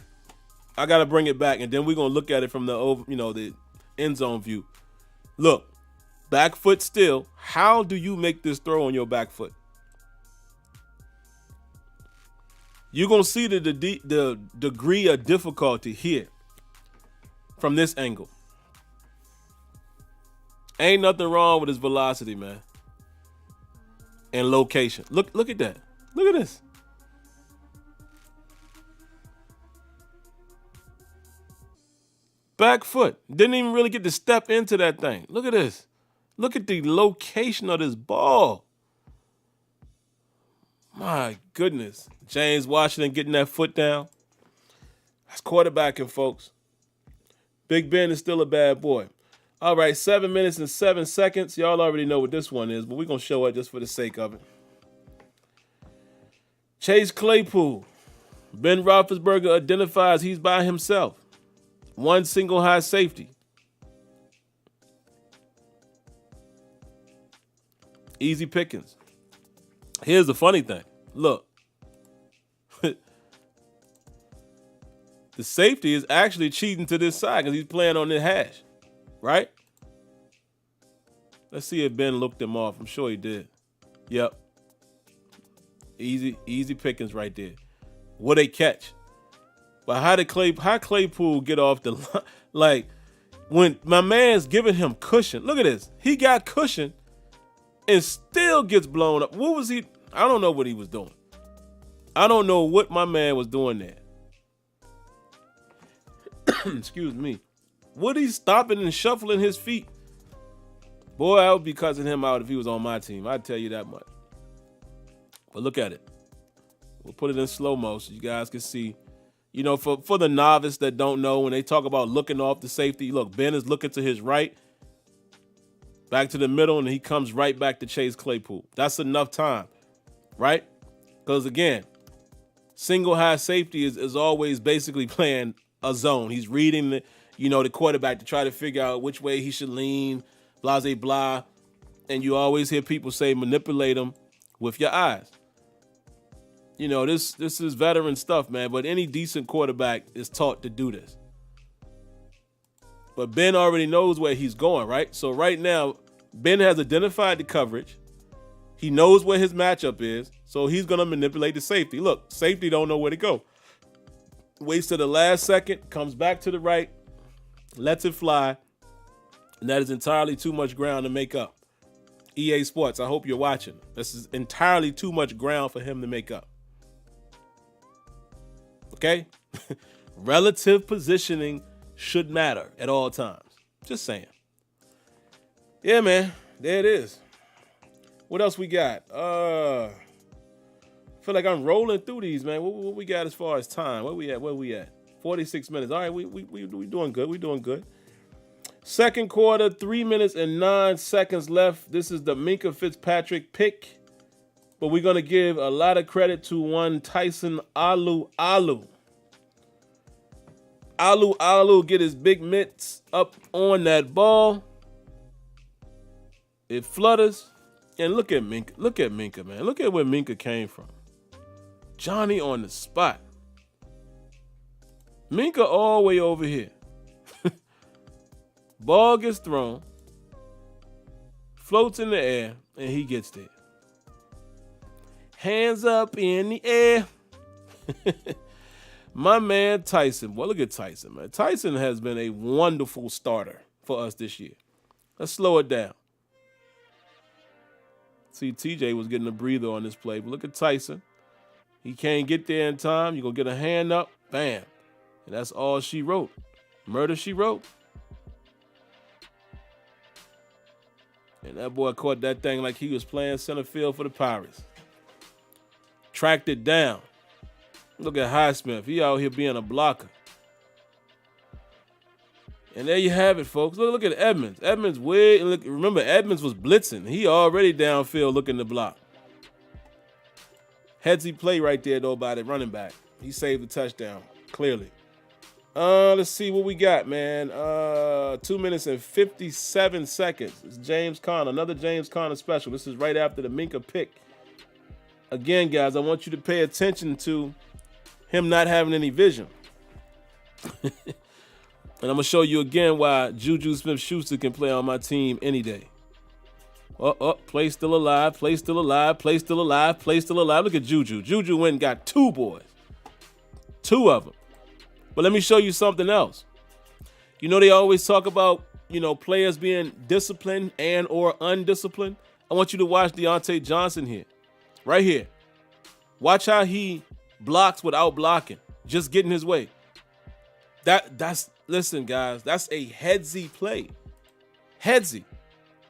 I got to bring it back, and then we're going to look at it from the end zone view. Look, back foot still. How do you make this throw on your back foot? You're going to see the degree of difficulty here from this angle. Ain't nothing wrong with his velocity, man. And location. Look at that. Look at this. Back foot. Didn't even really get to step into that thing. Look at this. Look at the location of this ball. My goodness. James Washington getting that foot down. That's quarterbacking, folks. Big Ben is still a bad boy. All right, 7 minutes and 7 seconds. Y'all already know what this one is, but we're going to show it just for the sake of it. Chase Claypool. Ben Roethlisberger identifies he's by himself. One single high safety. Easy pickings. Here's the funny thing. Look. The safety is actually cheating to this side because he's playing on the hash. Right? Let's see if Ben looked him off. I'm sure he did. Yep. Easy pickings right there. What they catch? But how Claypool get off the line? Like, when my man's giving him cushion. Look at this. He got cushion and still gets blown up. What was he? I don't know what he was doing. I don't know what my man was doing there. Excuse me. What he stopping and shuffling his feet? Boy, I would be cussing him out if he was on my team. I'd tell you that much. But look at it. We'll put it in slow-mo so you guys can see. You know, for the novice that don't know, when they talk about looking off the safety, look, Ben is looking to his right, back to the middle, and he comes right back to Chase Claypool. That's enough time, right? Because, again, single high safety is always basically playing a zone. He's reading the quarterback to try to figure out which way he should lean, blah, blah, blah. And you always hear people say manipulate him with your eyes. This is veteran stuff, man, but any decent quarterback is taught to do this. But Ben already knows where he's going, right? So right now, Ben has identified the coverage. He knows where his matchup is, so he's going to manipulate the safety. Look, safety don't know where to go. Waits to the last second, comes back to the right, lets it fly, and that is entirely too much ground to make up. EA Sports, I hope you're watching. This is entirely too much ground for him to make up. Okay? Relative positioning should matter at all times. Just saying. Yeah, man. There it is. What else we got? I feel like I'm rolling through these, man. What we got as far as time? Where we at? 46 minutes. All right, we doing good. We doing good. Second quarter, 3 minutes and 9 seconds left. This is the Minkah Fitzpatrick pick. But we're going to give a lot of credit to one Tyson Alu. Alu get his big mitts up on that ball. It flutters. And look at Minkah, man. Look at where Minkah came from. Johnny on the spot. Minkah all the way over here. Ball gets thrown. Floats in the air, and he gets there. Hands up in the air. My man Tyson. Well, look at Tyson, man. Tyson has been a wonderful starter for us this year. Let's slow it down. See, TJ was getting a breather on this play, but look at Tyson. He can't get there in time. You're going to get a hand up. Bam. And that's all she wrote. Murder, she wrote. And that boy caught that thing like he was playing center field for the Pirates. Tracked it down. Look at Highsmith. He out here being a blocker. And there you have it, folks. Look at Edmonds. Edmonds remember, Edmonds was blitzing. He already downfield looking to block. Headsy play right there, though, by the running back. He saved the touchdown, clearly. Let's see what we got, man. 2 minutes and 57 seconds. It's James Conner, another James Conner special. This is right after the Minkah pick. Again, guys, I want you to pay attention to him not having any vision. And I'm going to show you again why Juju Smith-Schuster can play on my team any day. Play still alive, play still alive, play still alive, play still alive. Look at Juju. Juju went and got two boys. Two of them. But let me show you something else. They always talk about, players being disciplined and or undisciplined. I want you to watch Deontay Johnson here. Right here. Watch how he blocks without blocking. Just getting his way. Listen, guys, that's a headsy play. Headsy.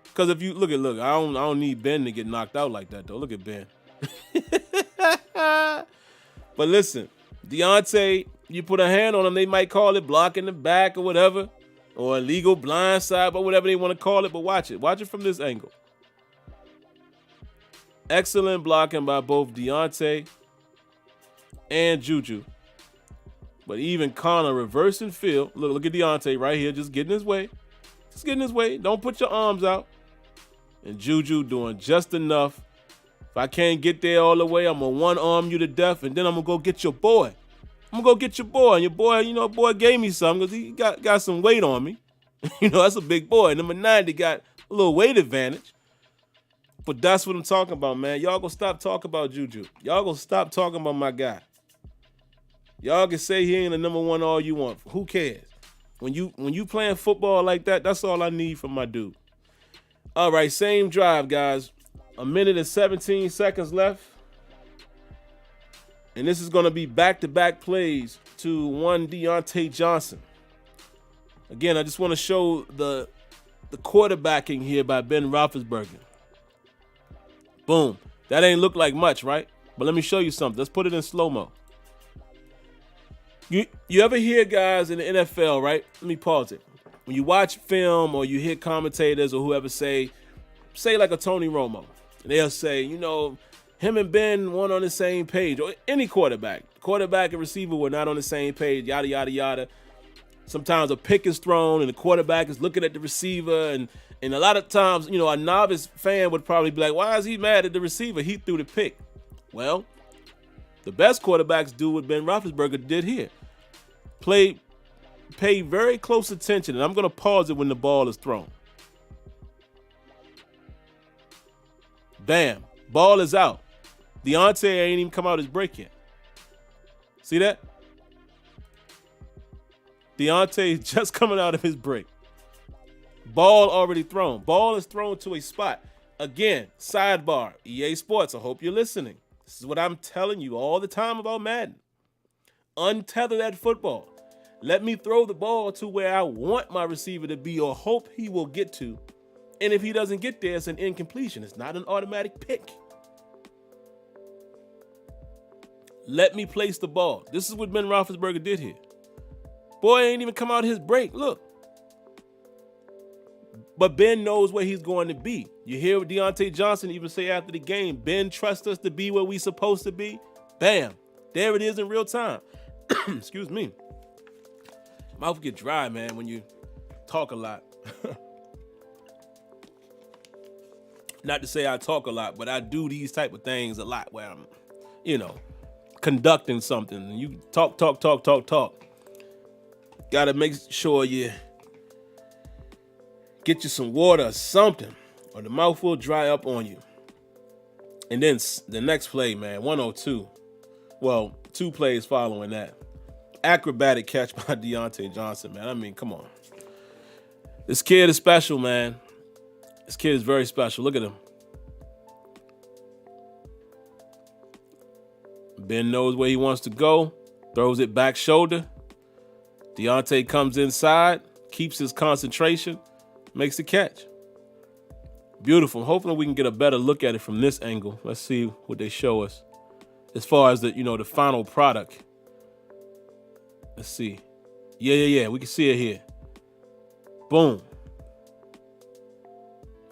Because if you look, I don't need Ben to get knocked out like that, though. Look at Ben. But listen, Deontay, you put a hand on him, they might call it blocking the back or whatever, or illegal blindside, but whatever they want to call it. But watch it. Watch it from this angle. Excellent blocking by both Deontay and Juju. But even Conner reversing field. Look at Deontay right here, just getting his way. Just getting his way. Don't put your arms out. And Juju doing just enough. If I can't get there all the way, I'm going to one-arm you to death, and then I'm going to go get your boy. I'm going to go get your boy. And your boy, boy gave me something because he got some weight on me. That's a big boy. Number 90 got a little weight advantage. But that's what I'm talking about, man. Y'all gonna stop talking about Juju. Y'all gonna stop talking about my guy. Y'all can say he ain't the number one all you want. Who cares? When you playing football like that, that's all I need from my dude. All right, same drive, guys. 1 minute and 17 seconds left. And this is going to be back-to-back plays to one Deontay Johnson. Again, I just want to show the quarterbacking here by Ben Roethlisberger. Boom. That ain't look like much, right? But let me show you something. Let's put it in slow-mo. You ever hear guys in the NFL, right? Let me pause it. When you watch film or you hear commentators or whoever say like a Tony Romo, and they'll say, him and Ben weren't on the same page, or any quarterback and receiver were not on the same page, yada, yada, yada. Sometimes a pick is thrown and the quarterback is looking at the receiver. And a lot of times, a novice fan would probably be like, why is he mad at the receiver? He threw the pick. Well, the best quarterbacks do what Ben Roethlisberger did here. Pay very close attention, and I'm going to pause it when the ball is thrown. Bam. Ball is out. Deontay ain't even come out his break yet. See that? Deontay just coming out of his break. Ball already thrown. Ball is thrown to a spot. Again, sidebar, EA Sports, I hope you're listening. This is what I'm telling you all the time about Madden. Untether that football. Let me throw the ball to where I want my receiver to be or hope he will get to. And if he doesn't get there, it's an incompletion. It's not an automatic pick. Let me place the ball. This is what Ben Roethlisberger did here. Boy ain't even come out his break. Look. But Ben knows where he's going to be. You hear what Deontay Johnson even say after the game. Ben trusts us to be where we supposed to be. Bam. There it is in real time. Excuse me. Mouth get dry, man, when you talk a lot. Not to say I talk a lot, but I do these type of things a lot where I'm, conducting something. You talk. Got to make sure you get you some water or something, or the mouth will dry up on you. And then the next play, man, 102. Well, 2 plays following that. Acrobatic catch by Deontay Johnson, man. I mean, come on. This kid is special, man. This kid is very special. Look at him. Ben knows where he wants to go. Throws it back shoulder. Deontay comes inside. Keeps his concentration. Makes the catch. Beautiful. Hopefully we can get a better look at it from this angle. Let's see what they show us. As far as the final product. Let's see. Yeah. We can see it here. Boom.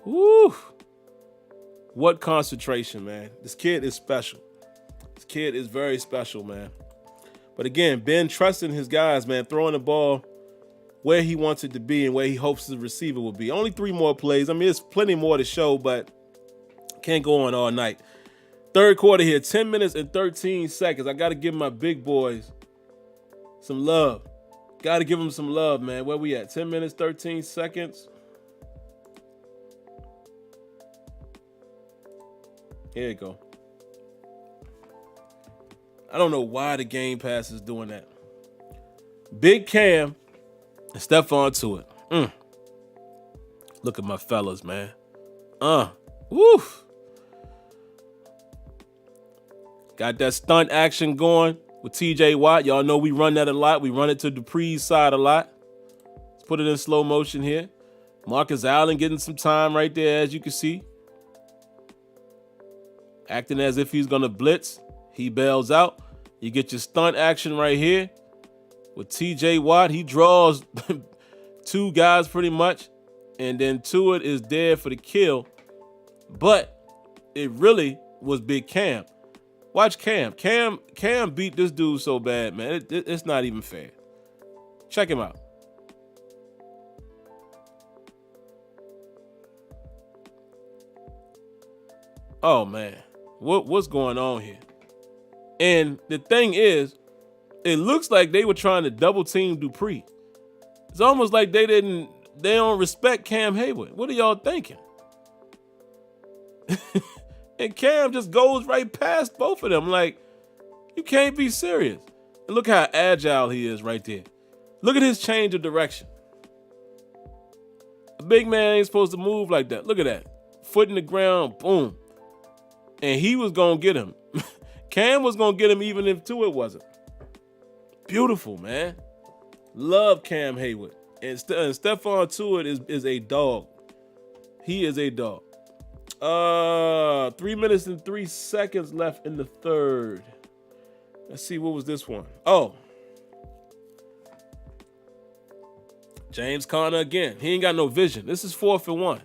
Woo. What concentration, man. This kid is special. This kid is very special, man. But again, Ben trusting his guys, man, throwing the ball where he wants it to be and where he hopes the receiver will be. Only 3 more plays. I mean, there's plenty more to show, but can't go on all night. Third quarter here, 10 minutes and 13 seconds. I got to give my big boys some love. Got to give them some love, man. Where we at? 10 minutes, 13 seconds. Here you go. I don't know why the Game Pass is doing that. Big Cam and Stephon Tuitt. Look at my fellas, man. Woof. Got that stunt action going with TJ Watt. Y'all know we run that a lot. We run it to Dupree's side a lot. Let's put it in slow motion here. Marcus Allen getting some time right there, as you can see. Acting as if he's going to blitz. He bails out. You get your stunt action right here with TJ Watt. He draws 2 guys pretty much. And then Tuitt is there for the kill. But it really was Big Cam. Watch Cam. Cam beat this dude so bad, man. It's not even fair. Check him out. Oh, man. What's going on here? And the thing is, it looks like they were trying to double team Dupree. It's almost like they don't respect Cam Hayward. What are y'all thinking? And Cam just goes right past both of them. Like, you can't be serious. And look how agile he is right there. Look at his change of direction. A big man ain't supposed to move like that. Look at that. Foot in the ground, boom. And he was going to get him. Cam was going to get him even if Tuitt wasn't. Beautiful, man. Love Cam Hayward. And Stephon Tuitt is a dog. He is a dog. 3 minutes and 3 seconds left in the third. Let's see, what was this one? Oh. James Conner again. He ain't got no vision. This is 4th and 1.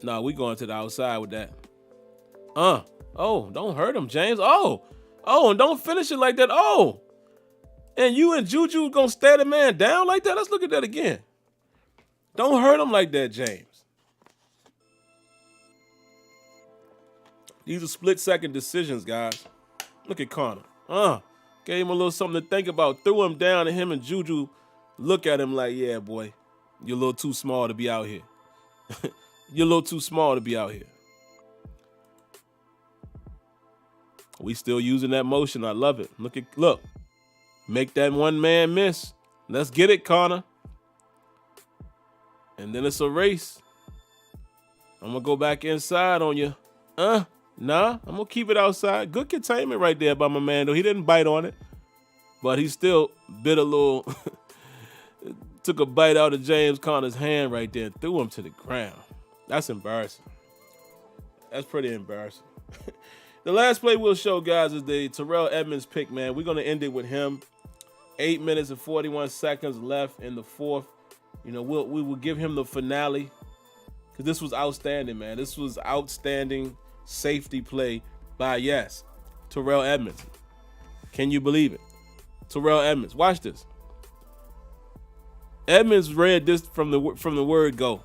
Nah, we going to the outside with that. Oh, don't hurt him, James. Oh, and don't finish it like that. Oh, And you and Juju gonna stare the man down like that? Let's look at that again. Don't hurt him like that, James. These are split-second decisions, guys. Look at Connor. Gave him a little something to think about. Threw him down, and him and Juju look at him like, yeah, boy, you're a little too small to be out here. You're a little too small to be out here. We still using that motion. I love it. Look. Make that one man miss. Let's get it, Connor. And then it's a race. I'm going to go back inside on you. Nah, I'm going to keep it outside. Good containment right there by my man, though. He didn't bite on it. But he still bit a little, took a bite out of James Conner's hand right there and threw him to the ground. That's embarrassing. That's pretty embarrassing. The last play we'll show, guys, is the Terrell Edmunds pick, man. We're going to end it with him. 8 minutes and 41 seconds left in the fourth. We will give him the finale because this was outstanding, man. This was outstanding safety play by, yes, Terrell Edmunds. Can you believe it? Terrell Edmunds. Watch this. Edmunds read this from the word go.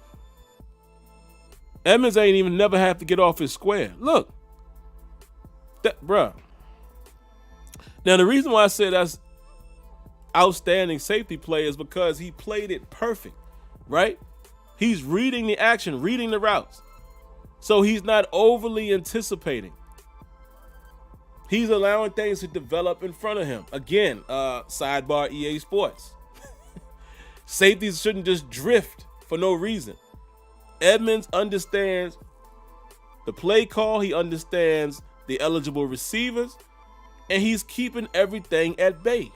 Edmunds ain't even never have to get off his square. Look. Bruh. Now, the reason why I say that's outstanding safety play is because he played it perfect, right? He's reading the action, reading the routes. So he's not overly anticipating. He's allowing things to develop in front of him. Again, sidebar EA Sports. Safeties shouldn't just drift for no reason. Edmunds understands the play call. He understands the eligible receivers, and he's keeping everything at bay,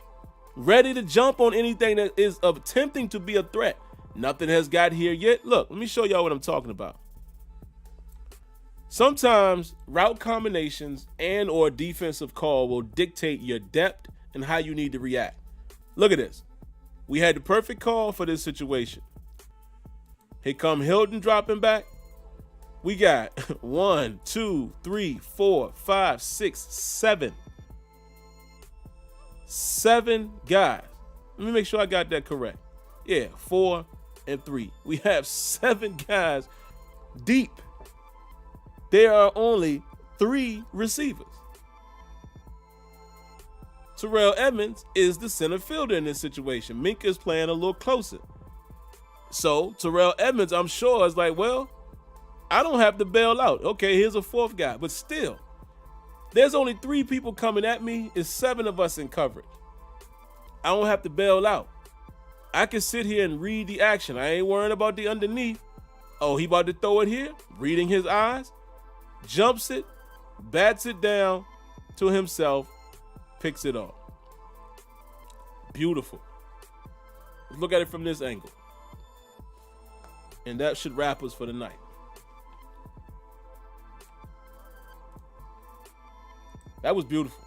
ready to jump on anything that is attempting to be a threat. Nothing has got here yet. Look, let me show y'all what I'm talking about. Sometimes route combinations and or defensive call will dictate your depth and how you need to react. Look at this. We had the perfect call for this situation. Here come Hilton dropping back. We got 1, 2, 3, 4, 5, 6, 7. 7 guys. Let me make sure I got that correct. Yeah, 4 and 3. We have 7 guys deep. There are only 3 receivers. Terrell Edmunds is the center fielder in this situation. Minka is playing a little closer. So Terrell Edmunds, I'm sure, is like, well, I don't have to bail out. Okay, here's a 4th guy. But still, there's only 3 people coming at me. It's 7 of us in coverage. I don't have to bail out. I can sit here and read the action. I ain't worrying about the underneath. Oh, he about to throw it here? Reading his eyes. Jumps it. Bats it down to himself. Picks it off. Beautiful. Let's look at it from this angle. And that should wrap us for the night. That was beautiful.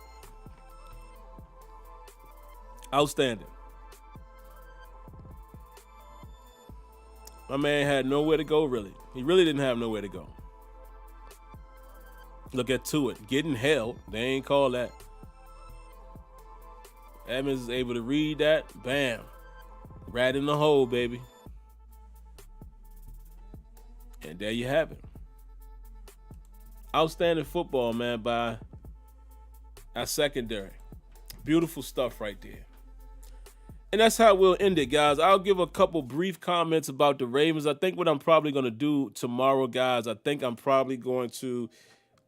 Outstanding. My man had nowhere to go, really. He really didn't have nowhere to go. Look at Tuitt getting held. They ain't call that. Edmunds is able to read that. Bam. Rat in the hole, baby. And there you have it. Outstanding football, man, by our secondary. Beautiful stuff right there. And that's how we'll end it, guys. I'll give a couple brief comments about the Ravens. I think what I'm probably going to do tomorrow, guys, I think I'm probably going to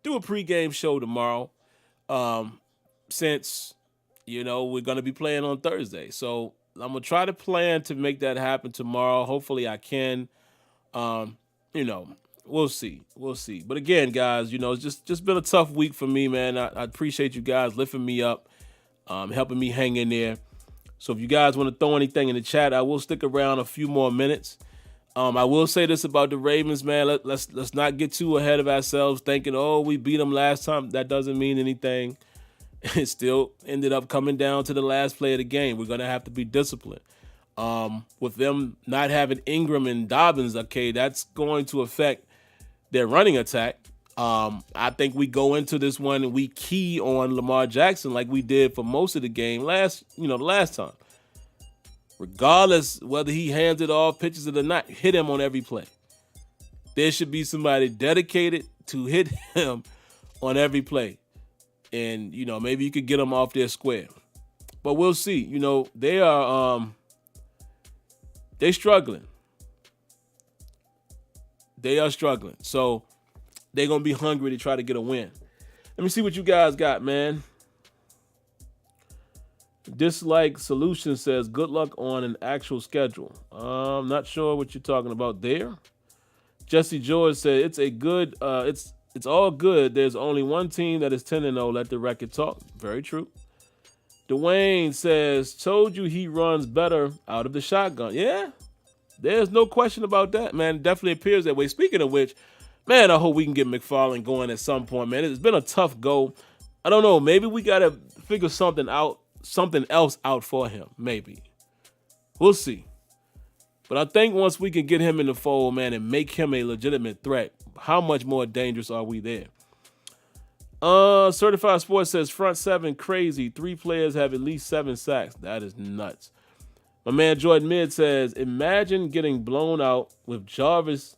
do a pregame show tomorrow since, we're going to be playing on Thursday. So I'm going to try to plan to make that happen tomorrow. Hopefully I can. We'll see. We'll see. But again, guys, it's just been a tough week for me, man. I appreciate you guys lifting me up, helping me hang in there. So if you guys want to throw anything in the chat, I will stick around a few more minutes. I will say this about the Ravens, man. Let's not get too ahead of ourselves thinking, oh, we beat them last time. That doesn't mean anything. It still ended up coming down to the last play of the game. We're going to have to be disciplined. With them not having Ingram and Dobbins, okay, that's going to affect their running attack. I think we go into this one and we key on Lamar Jackson like we did for most of the game the last time. Regardless whether he hands it off, pitches it or not, hit him on every play. There should be somebody dedicated to hit him on every play. And, maybe you could get them off their square. But we'll see. They are they're struggling. They are struggling. So they're going to be hungry to try to get a win. Let me see what you guys got, man. Dislike Solution says, good luck on an actual schedule. I'm not sure what you're talking about there. Jesse George said, it's all good. There's only one team that is 10-0. Let the record talk. Very true. Dwayne says, told you he runs better out of the shotgun. Yeah, there's no question about that, man. It definitely appears that way. Speaking of which, man, I hope we can get McFarland going at some point, man. It's been a tough go. I don't know. Maybe we got to figure something else out for him. Maybe. We'll see. But I think once we can get him in the fold, man, and make him a legitimate threat, how much more dangerous are we there? Certified Sports says front seven crazy. 3 players have at least 7 sacks. That is nuts. My man Jordan Mid says, imagine getting blown out with Jarvis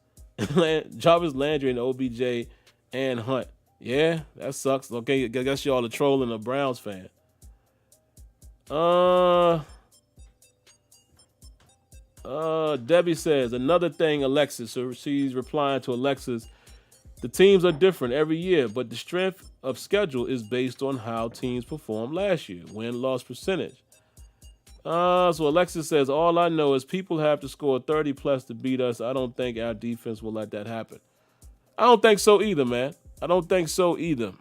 Landry and OBJ and Hunt. Yeah, that sucks. Okay, I guess y'all are trolling a Browns fan. Debbie says, another thing, Alexis. So she's replying to Alexis. The teams are different every year, but the strength of schedule is based on how teams performed last year, win-loss percentage. So Alexis says, all I know is people have to score 30 plus to beat us. I don't think our defense will let that happen. I don't think so either, man. I don't think so either.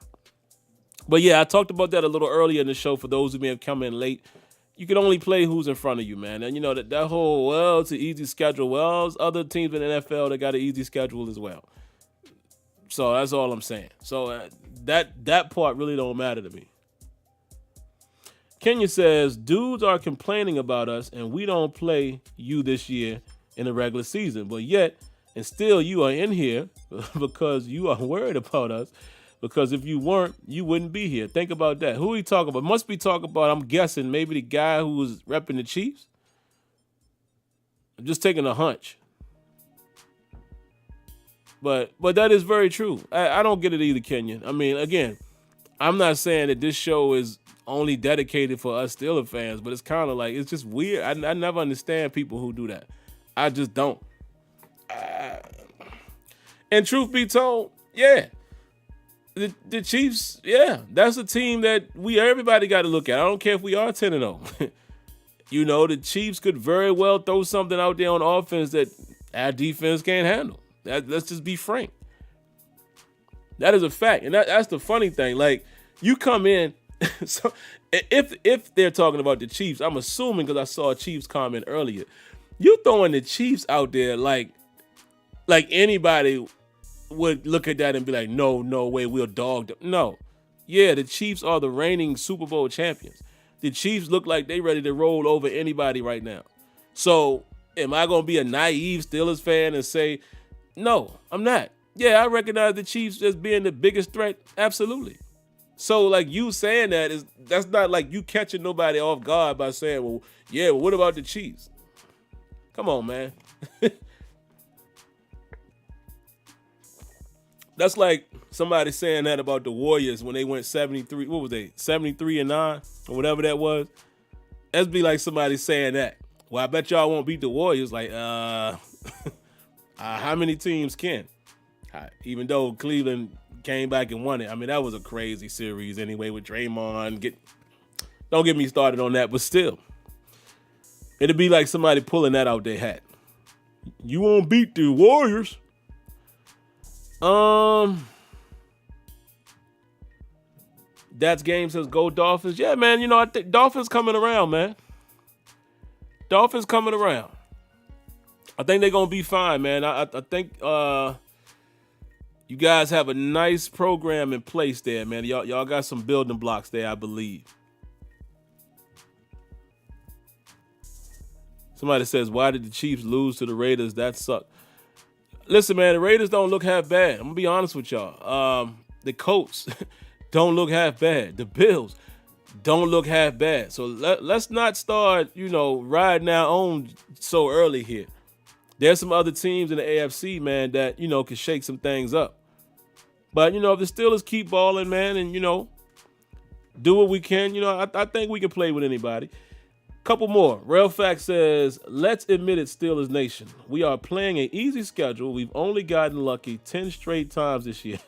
But yeah, I talked about that a little earlier in the show for those who may have come in late. You can only play who's in front of you, man. And that whole, it's an easy schedule. Well, there's other teams in the NFL that got an easy schedule as well. So that's all I'm saying. So that part really don't matter to me. Kenya says, dudes are complaining about us and we don't play you this year in the regular season. But yet, and still you are in here because you are worried about us. Because if you weren't, you wouldn't be here. Think about that. Who are we talking about? Must be talking about, I'm guessing, maybe the guy who was repping the Chiefs. I'm just taking a hunch. But that is very true. I don't get it either, Kenyon. I mean, again, I'm not saying that this show is only dedicated for us Steelers fans, but it's kind of like, it's just weird. I never understand people who do that. I just don't. And truth be told, yeah. The Chiefs, yeah, that's a team that everybody got to look at. I don't care if we are 10-0. The Chiefs could very well throw something out there on offense that our defense can't handle. Let's just be frank. That is a fact. And that's the funny thing. Like, you come in, so if they're talking about the Chiefs, I'm assuming because I saw a Chiefs comment earlier, you throwing the Chiefs out there like anybody would look at that and be like, no way, we'll dog them. No. Yeah, the Chiefs are the reigning Super Bowl champions. The Chiefs look like they ready to roll over anybody right now. So am I going to be a naive Steelers fan and say, no, I'm not. Yeah, I recognize the Chiefs as being the biggest threat. Absolutely. So like you saying that's not like you catching nobody off guard by saying, well, yeah, well, what about the Chiefs? Come on, man. That's like somebody saying that about the Warriors when they went 73. What was they? 73-9 or whatever that was. That'd be like somebody saying that. Well, I bet y'all won't beat the Warriors. Like, how many teams can? Even though Cleveland came back and won it. I mean, that was a crazy series anyway with Draymond. Don't get me started on that, but still. It'd be like somebody pulling that out their hat. You won't beat the Warriors. That's game says go Dolphins. Yeah, man, I think Dolphins coming around, man. Dolphins coming around. I think they're gonna be fine, man. I think you guys have a nice program in place there, man. Y'all got some building blocks there, I believe. Somebody says, why did the Chiefs lose to the Raiders? That sucked. Listen, man, the Raiders don't look half bad. I'm gonna be honest with y'all. The Colts don't look half bad. The Bills don't look half bad. So let's not start, riding our own so early here. There's some other teams in the AFC, man, that, can shake some things up. But, if the Steelers keep balling, man, and, do what we can, I think we can play with anybody. Couple more. Real Fact says, let's admit it, Steelers Nation. We are playing an easy schedule. We've only gotten lucky 10 straight times this year.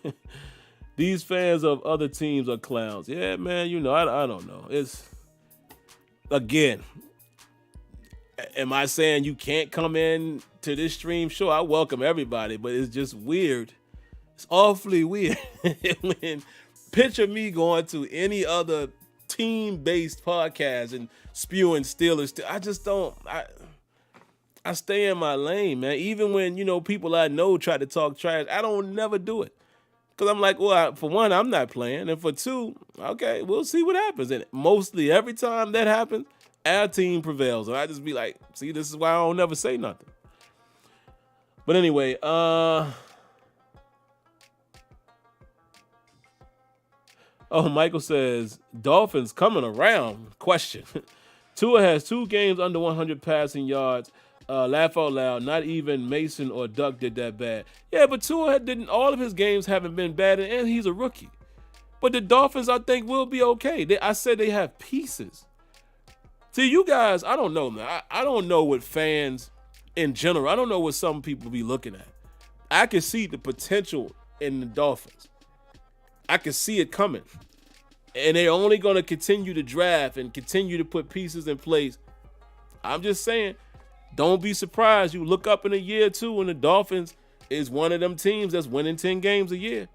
These fans of other teams are clowns. Yeah, man, I don't know. It's, again, am I saying you can't come in to this stream? Sure, I welcome everybody, but it's just weird. It's awfully weird when picture me going to any other team-based podcast and spewing Steelers. I just don't. I stay in my lane, man. Even when, people I know try to talk trash, I don't never do it. Because I'm like, well, for one, I'm not playing. And for two, okay, we'll see what happens. And mostly every time that happens, our team prevails. And I just be like, see, this is why I don't never say nothing. But anyway, Michael says, Dolphins coming around? Question. Tua has 2 games under 100 passing yards. Laugh out loud. Not even Mason or Duck did that bad. Yeah, but Tua didn't. All of his games haven't been bad, and he's a rookie. But the Dolphins, I think, will be okay. I said they have pieces. See, you guys, I don't know, man. I don't know what fans in general. I don't know what some people be looking at. I can see the potential in the Dolphins. I can see it coming. And they're only going to continue to draft and continue to put pieces in place. I'm just saying, don't be surprised. You look up in a year or two and the Dolphins is one of them teams that's winning 10 games a year.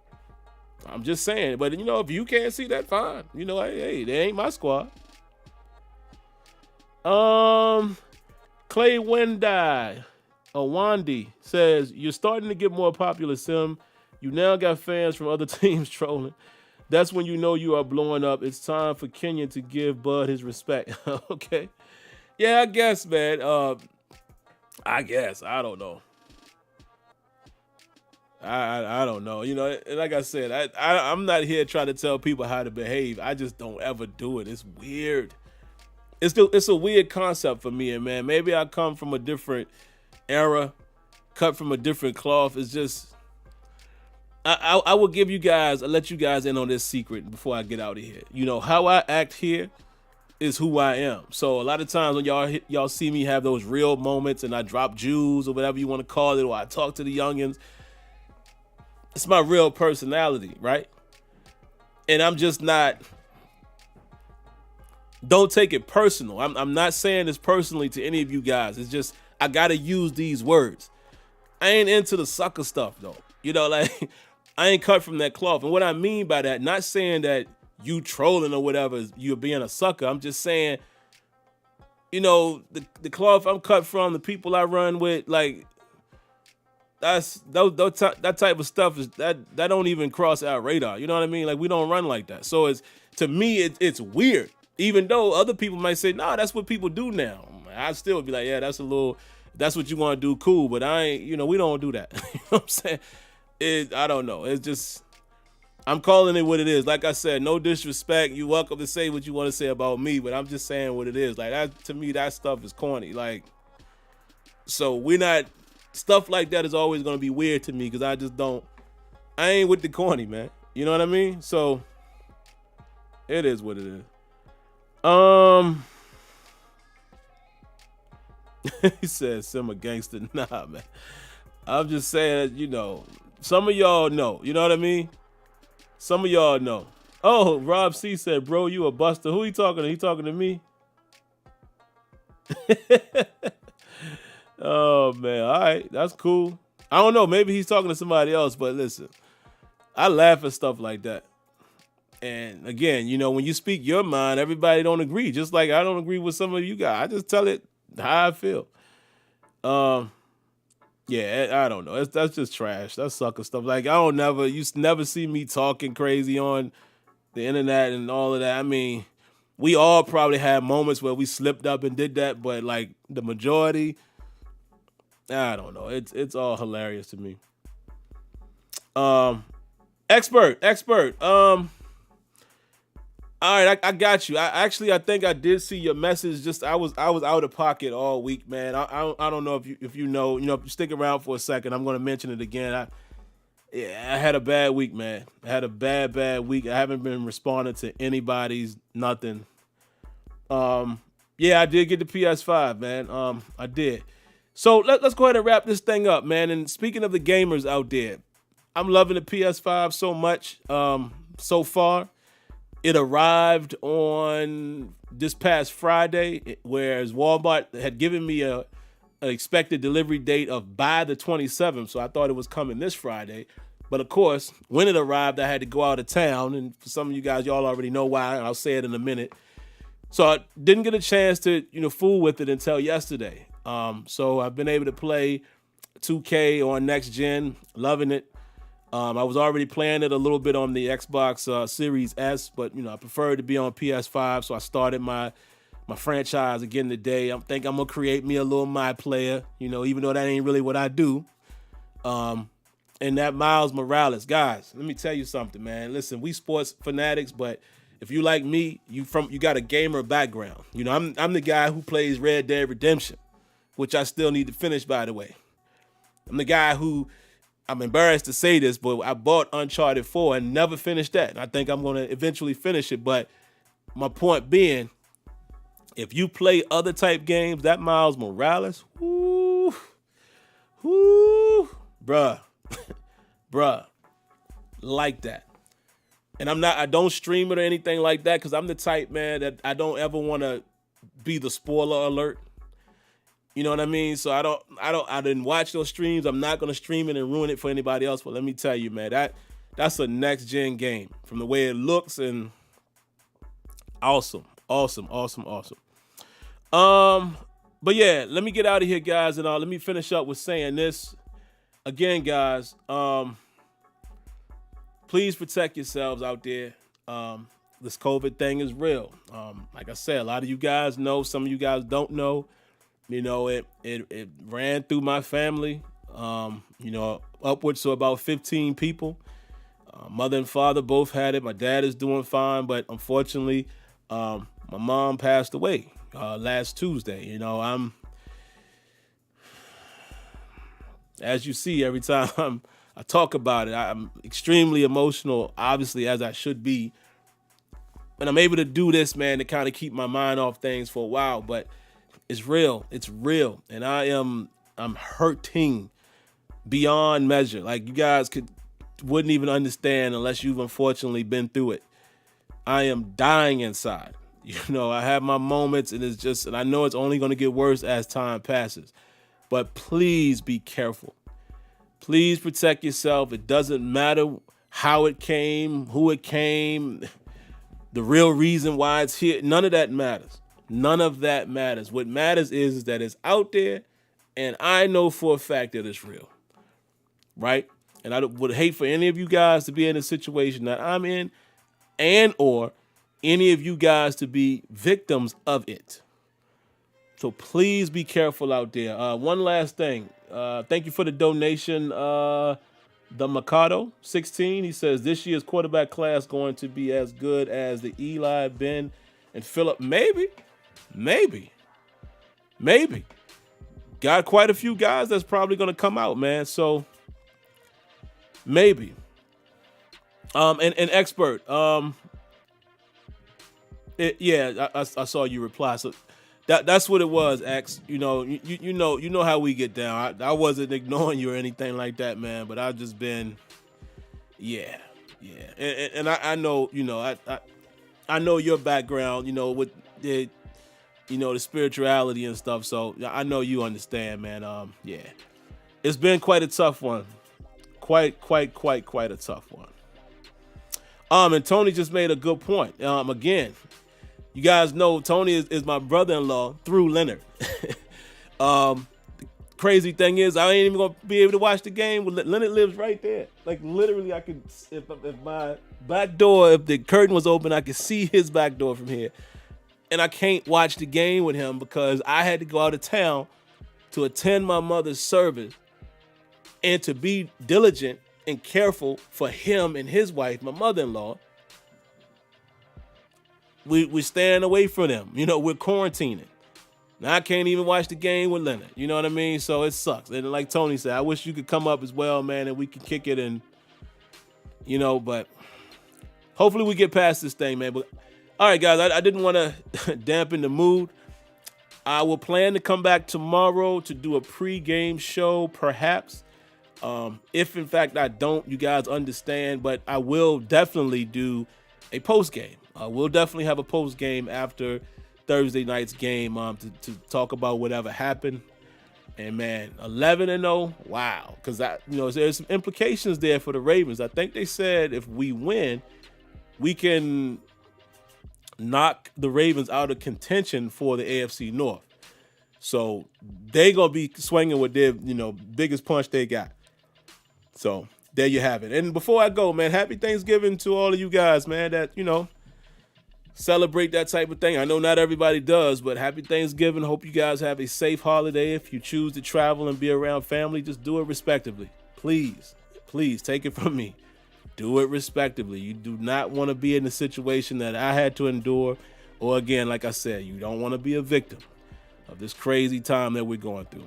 I'm just saying. But, if you can't see that, fine. Hey, they ain't my squad. Clay Awandi says, you're starting to get more popular, Sim. You now got fans from other teams trolling. That's when you know you are blowing up. It's time for Kenyon to give Bud his respect. Okay. Yeah, I guess, man. I guess. I don't know. I don't know. Like I said, I'm not here trying to tell people how to behave. I just don't ever do it. It's weird. It's a weird concept for me, and man, maybe I come from a different era, cut from a different cloth. It's just, I will give you guys, I'll let you guys in on this secret before I get out of here. How I act here is who I am. So a lot of times when y'all see me have those real moments and I drop jewels or whatever you want to call it, or I talk to the youngins, it's my real personality, right? And I'm just not. Don't take it personal. I'm not saying this personally to any of you guys. It's just I gotta use these words. I ain't into the sucker stuff though. I ain't cut from that cloth. And what I mean by that, not saying that you trolling or whatever, you're being a sucker. I'm just saying, the cloth I'm cut from, the people I run with, like that type of stuff is that don't even cross our radar. You know what I mean? Like we don't run like that. So to me it's weird. Even though other people might say, nah, that's what people do now. I still would be like, yeah, that's what you want to do, cool. But I ain't, we don't do that. You know what I'm saying? I don't know. It's just, I'm calling it what it is. Like I said, no disrespect. You're welcome to say what you want to say about me, but I'm just saying what it is. Like that, to me, that stuff is corny. Like, so stuff like that is always going to be weird to me because I ain't with the corny, man. You know what I mean? So it is what it is. He says, "Sim a gangster." Nah, man. I'm just saying, some of y'all know. You know what I mean? Some of y'all know. Oh, Rob C said, "Bro, you a buster." Who he talking to? He talking to me? Oh man, all right, that's cool. I don't know. Maybe he's talking to somebody else. But listen, I laugh at stuff like that. And again, when you speak your mind, everybody don't agree. Just like I don't agree with some of you guys. I just tell it how I feel. Yeah, I don't know. That's just trash. That's sucker stuff. Like you never see me talking crazy on the internet and all of that. I mean, we all probably had moments where we slipped up and did that, but like the majority, I don't know. It's all hilarious to me. Expert. All right, I got you. I think I did see your message. Just I was out of pocket all week, man. I don't know if you know, if you stick around for a second, I'm going to mention it again. I had a bad week, man. I had a bad week. I haven't been responding to anybody's nothing. Yeah, I did get the PS5, man. I did. So let's go ahead and wrap this thing up, man. And speaking of the gamers out there, I'm loving the PS5 so much so far. It arrived on this past Friday, whereas Walmart had given me an expected delivery date of by the 27th, so I thought it was coming this Friday. But of course, when it arrived, I had to go out of town, and for some of you guys, y'all already know why, and I'll say it in a minute. So I didn't get a chance to, fool with it until yesterday. So I've been able to play 2K on next gen, loving it. I was already playing it a little bit on the Xbox Series S, but I preferred to be on PS5, so I started my franchise again today. I think I'm gonna create me a little My Player, even though that ain't really what I do. And that Miles Morales, guys, let me tell you something, man. Listen, we sports fanatics, but if you like me, you got a gamer background. I'm the guy who plays Red Dead Redemption, which I still need to finish, by the way. I'm the guy who, I'm embarrassed to say this, but I bought Uncharted 4 and never finished that. And I think I'm going to eventually finish it. But my point being, if you play other type games, that Miles Morales, bruh, like that. And I don't stream it or anything like that because I'm the type, man, that I don't ever want to be the spoiler alert. You know what I mean? So I didn't watch those streams. I'm not going to stream it and ruin it for anybody else. But let me tell you, man, that's a next gen game from the way it looks, and awesome. But yeah, let me get out of here, guys. And let me finish up with saying this again, guys. Please protect yourselves out there. This COVID thing is real. Like I said, a lot of you guys know, some of you guys don't know. It ran through my family, upwards to about 15 people. Mother and father both had it. My dad is doing fine, but unfortunately, my mom passed away last Tuesday. As you see, every time I talk about it, I'm extremely emotional, obviously, as I should be. And I'm able to do this, man, to kind of keep my mind off things for a while, but it's real. It's real. And I'm hurting beyond measure. Like, you guys wouldn't even understand unless you've unfortunately been through it. I am dying inside. I have my moments, and and I know it's only going to get worse as time passes. But please be careful. Please protect yourself. It doesn't matter how it came, who it came, the real reason why it's here. None of that matters. None of that matters. What matters is that it's out there, and I know for a fact that it's real, right? And I would hate for any of you guys to be in a situation that I'm in, and or any of you guys to be victims of it. So please be careful out there. One last thing. Thank you for the donation. The Mikado 16, he says this year's quarterback class going to be as good as the Eli, Ben, and Phillip. Maybe. Got quite a few guys that's probably going to come out, man. So maybe. And expert. I saw you reply. So that's what it was, X. You know how we get down. I wasn't ignoring you or anything like that, man. But I've just been, yeah. And I know, I know your background, with the, the spirituality and stuff. So I know you understand, man. Yeah, it's been quite a tough one. Quite a tough one. And Tony just made a good point. Again, you guys know Tony is my brother-in-law through Leonard. Crazy thing is, I ain't even gonna be able to watch the game. Leonard lives right there. Like, literally, I could, if my back door, if the curtain was open, I could see his back door from here. And I can't watch the game with him because I had to go out of town to attend my mother's service and to be diligent and careful for him and his wife, my mother-in-law, we're staying away from them. You know, we're quarantining. Now I can't even watch the game with Leonard. You know what I mean? So it sucks. And like Tony said, I wish you could come up as well, man, and we can kick it and, you know, but hopefully we get past this thing, man. But all right, guys, I didn't want to dampen the mood. I will plan to come back tomorrow to do a pre-game show, perhaps. If, in fact, I don't, you guys understand. But I will definitely do a post-game. We'll definitely have a post-game after Thursday night's game to talk about whatever happened. And, man, 11-0, wow. Because, there's some implications there for the Ravens. I think they said if we win, we can knock the Ravens out of contention for the AFC North. So they going to be swinging with their, biggest punch they got. So there you have it. And before I go, man, happy Thanksgiving to all of you guys, man, that, celebrate that type of thing. I know not everybody does, but happy Thanksgiving. Hope you guys have a safe holiday. If you choose to travel and be around family, just do it respectively. Please take it from me. Do it respectively. You do not want to be in the situation that I had to endure. Or again, like I said, you don't want to be a victim of this crazy time that we're going through.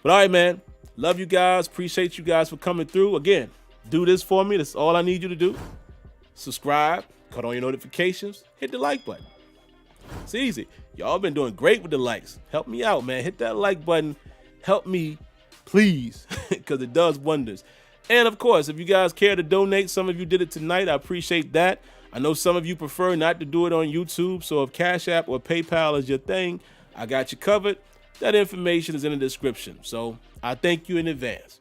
But all right, man. Love you guys. Appreciate you guys for coming through. Again, do this for me. That's all I need you to do. Subscribe. Cut on your notifications. Hit the like button. It's easy. Y'all been doing great with the likes. Help me out, man. Hit that like button. Help me, please, because it does wonders. And, of course, if you guys care to donate, some of you did it tonight. I appreciate that. I know some of you prefer not to do it on YouTube, so if Cash App or PayPal is your thing, I got you covered. That information is in the description, so I thank you in advance.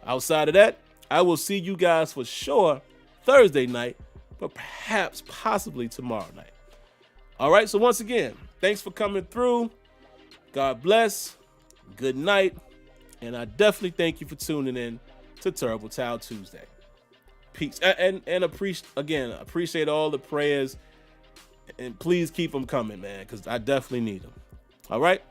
Outside of that, I will see you guys for sure Thursday night, but perhaps possibly tomorrow night. All right, so once again, thanks for coming through. God bless. Good night. And I definitely thank you for tuning in to Terrible Towel Tuesday. Peace. And appreciate all the prayers. And please keep them coming, man, because I definitely need them. All right?